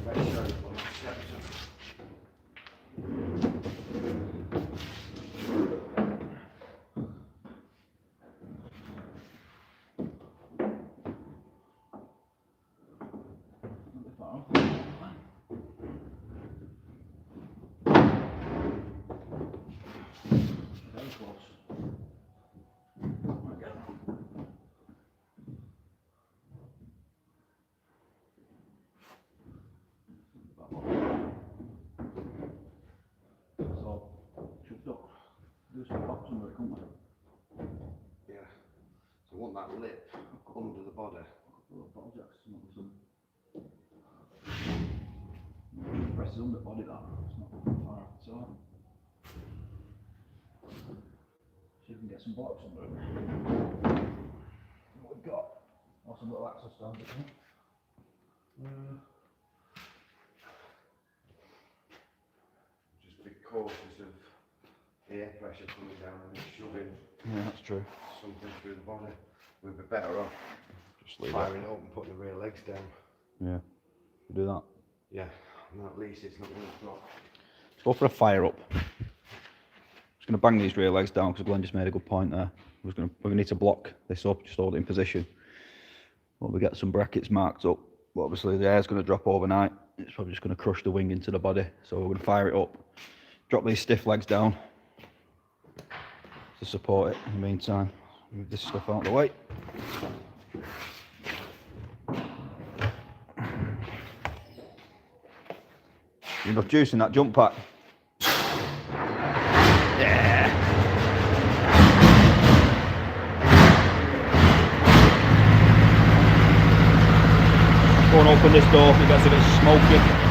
S1: ratio on Shepton. Yeah. So I want that lip under the body.
S2: Presses under the body, that. It's not far off at all. See if we can get some blocks under it. What we've got. Or some little access stands, isn't it?
S1: Just be cautious of air pressure coming down and shoving
S2: Yeah, that's true.
S1: something through the body. We'd be better off
S2: Just leave
S1: firing it up and putting the rear legs down.
S2: Yeah, we do that.
S1: Yeah, and at least it's not going to drop.
S2: Let's go for a fire up. Just going to bang these rear legs down because Glenn just made a good point there. We're going to need to block this up, just hold it in position. Well, we get some brackets marked up. But obviously the air's going to drop overnight. It's probably just going to crush the wing into the body. So we're going to fire it up. Drop these stiff legs down to support it in the meantime. Move this stuff out of the way. Enough juice in that jump pack. Yeah.
S1: 1
S2: open this door, it gets a bit smoky.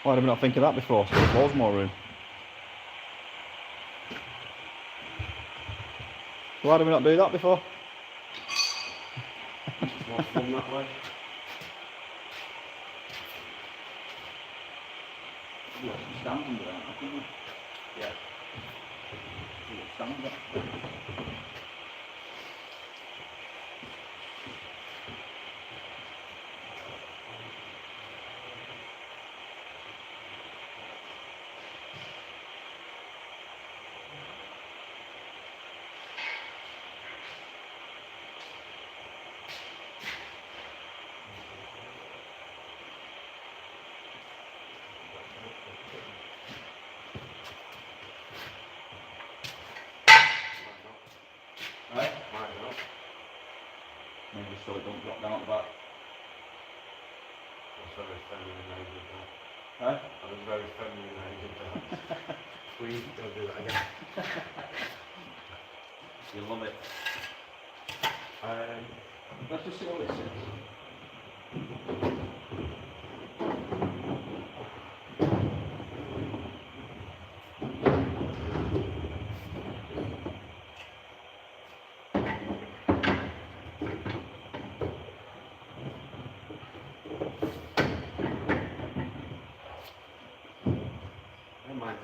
S2: Why did we not think of that before? So there's loads more room. Why did we not do that before?
S1: It's more fun that way.
S2: We've got some stands under there, haven't we?
S1: Yeah.
S2: We've got stands there. Right?
S1: Might not.
S2: Maybe so it don't drop down at the back.
S1: That's very feminine how you did that.
S2: Right?
S1: That was very feminine how you did that. Please don't do that again.
S2: You love it. Let's just see what this is.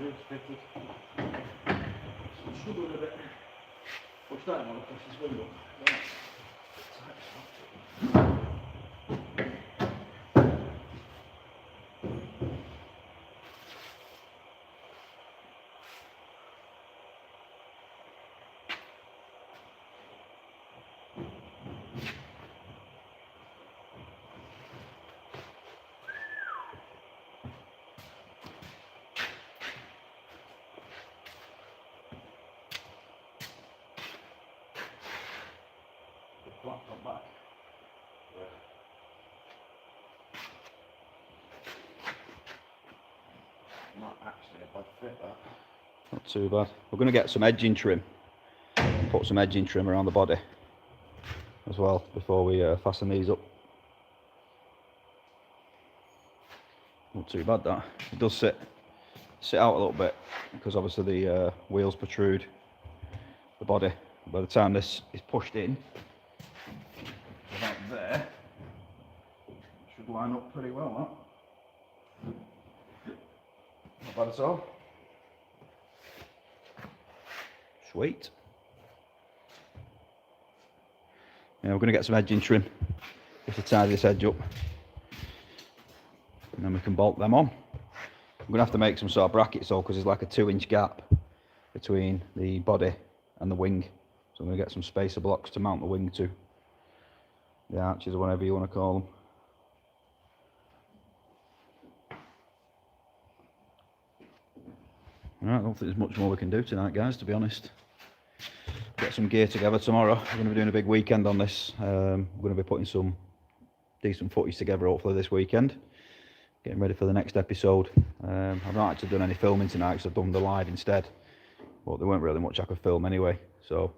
S1: It's fitted.
S2: I'm struggling a bit. What's that? I want to push this window. Right. Laptop back.
S1: Yeah. Not actually a bad fit, that.
S2: Not too bad. We're going to get some edging trim. Put some edging trim around the body as well before we fasten these up. Not too bad that. It does sit out a little bit because obviously the wheels protrude the body By the time this is pushed in, about there, should line up pretty well, that. Not bad at all. Sweet. Yeah, we're going to get some edging trim just to tidy this edge up. And then we can bolt them on. I'm going to have to make some sort of brackets though, because there's like a 2-inch gap between the body and the wing. So I'm going to get some spacer blocks to mount the wing to. The arches or whatever you want to call them. Right, I don't think there's much more we can do tonight, guys, to be honest. Get some gear together tomorrow. We're going to be doing a big weekend on this. We're going to be putting some decent footage together hopefully this weekend. Getting ready for the next episode. I've not actually done any filming tonight because I've done the live instead. But there weren't really much I could film anyway. So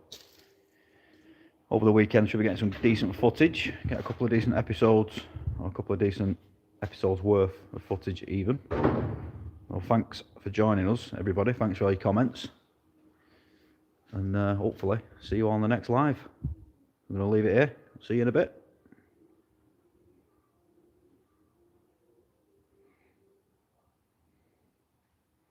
S2: over the weekend should be getting some decent footage. Get a couple of decent episodes. Or a couple of decent episodes worth of footage even. Well, thanks for joining us everybody. Thanks for all your comments. And hopefully see you all on the next live. I'm going to leave it here. See you in a bit.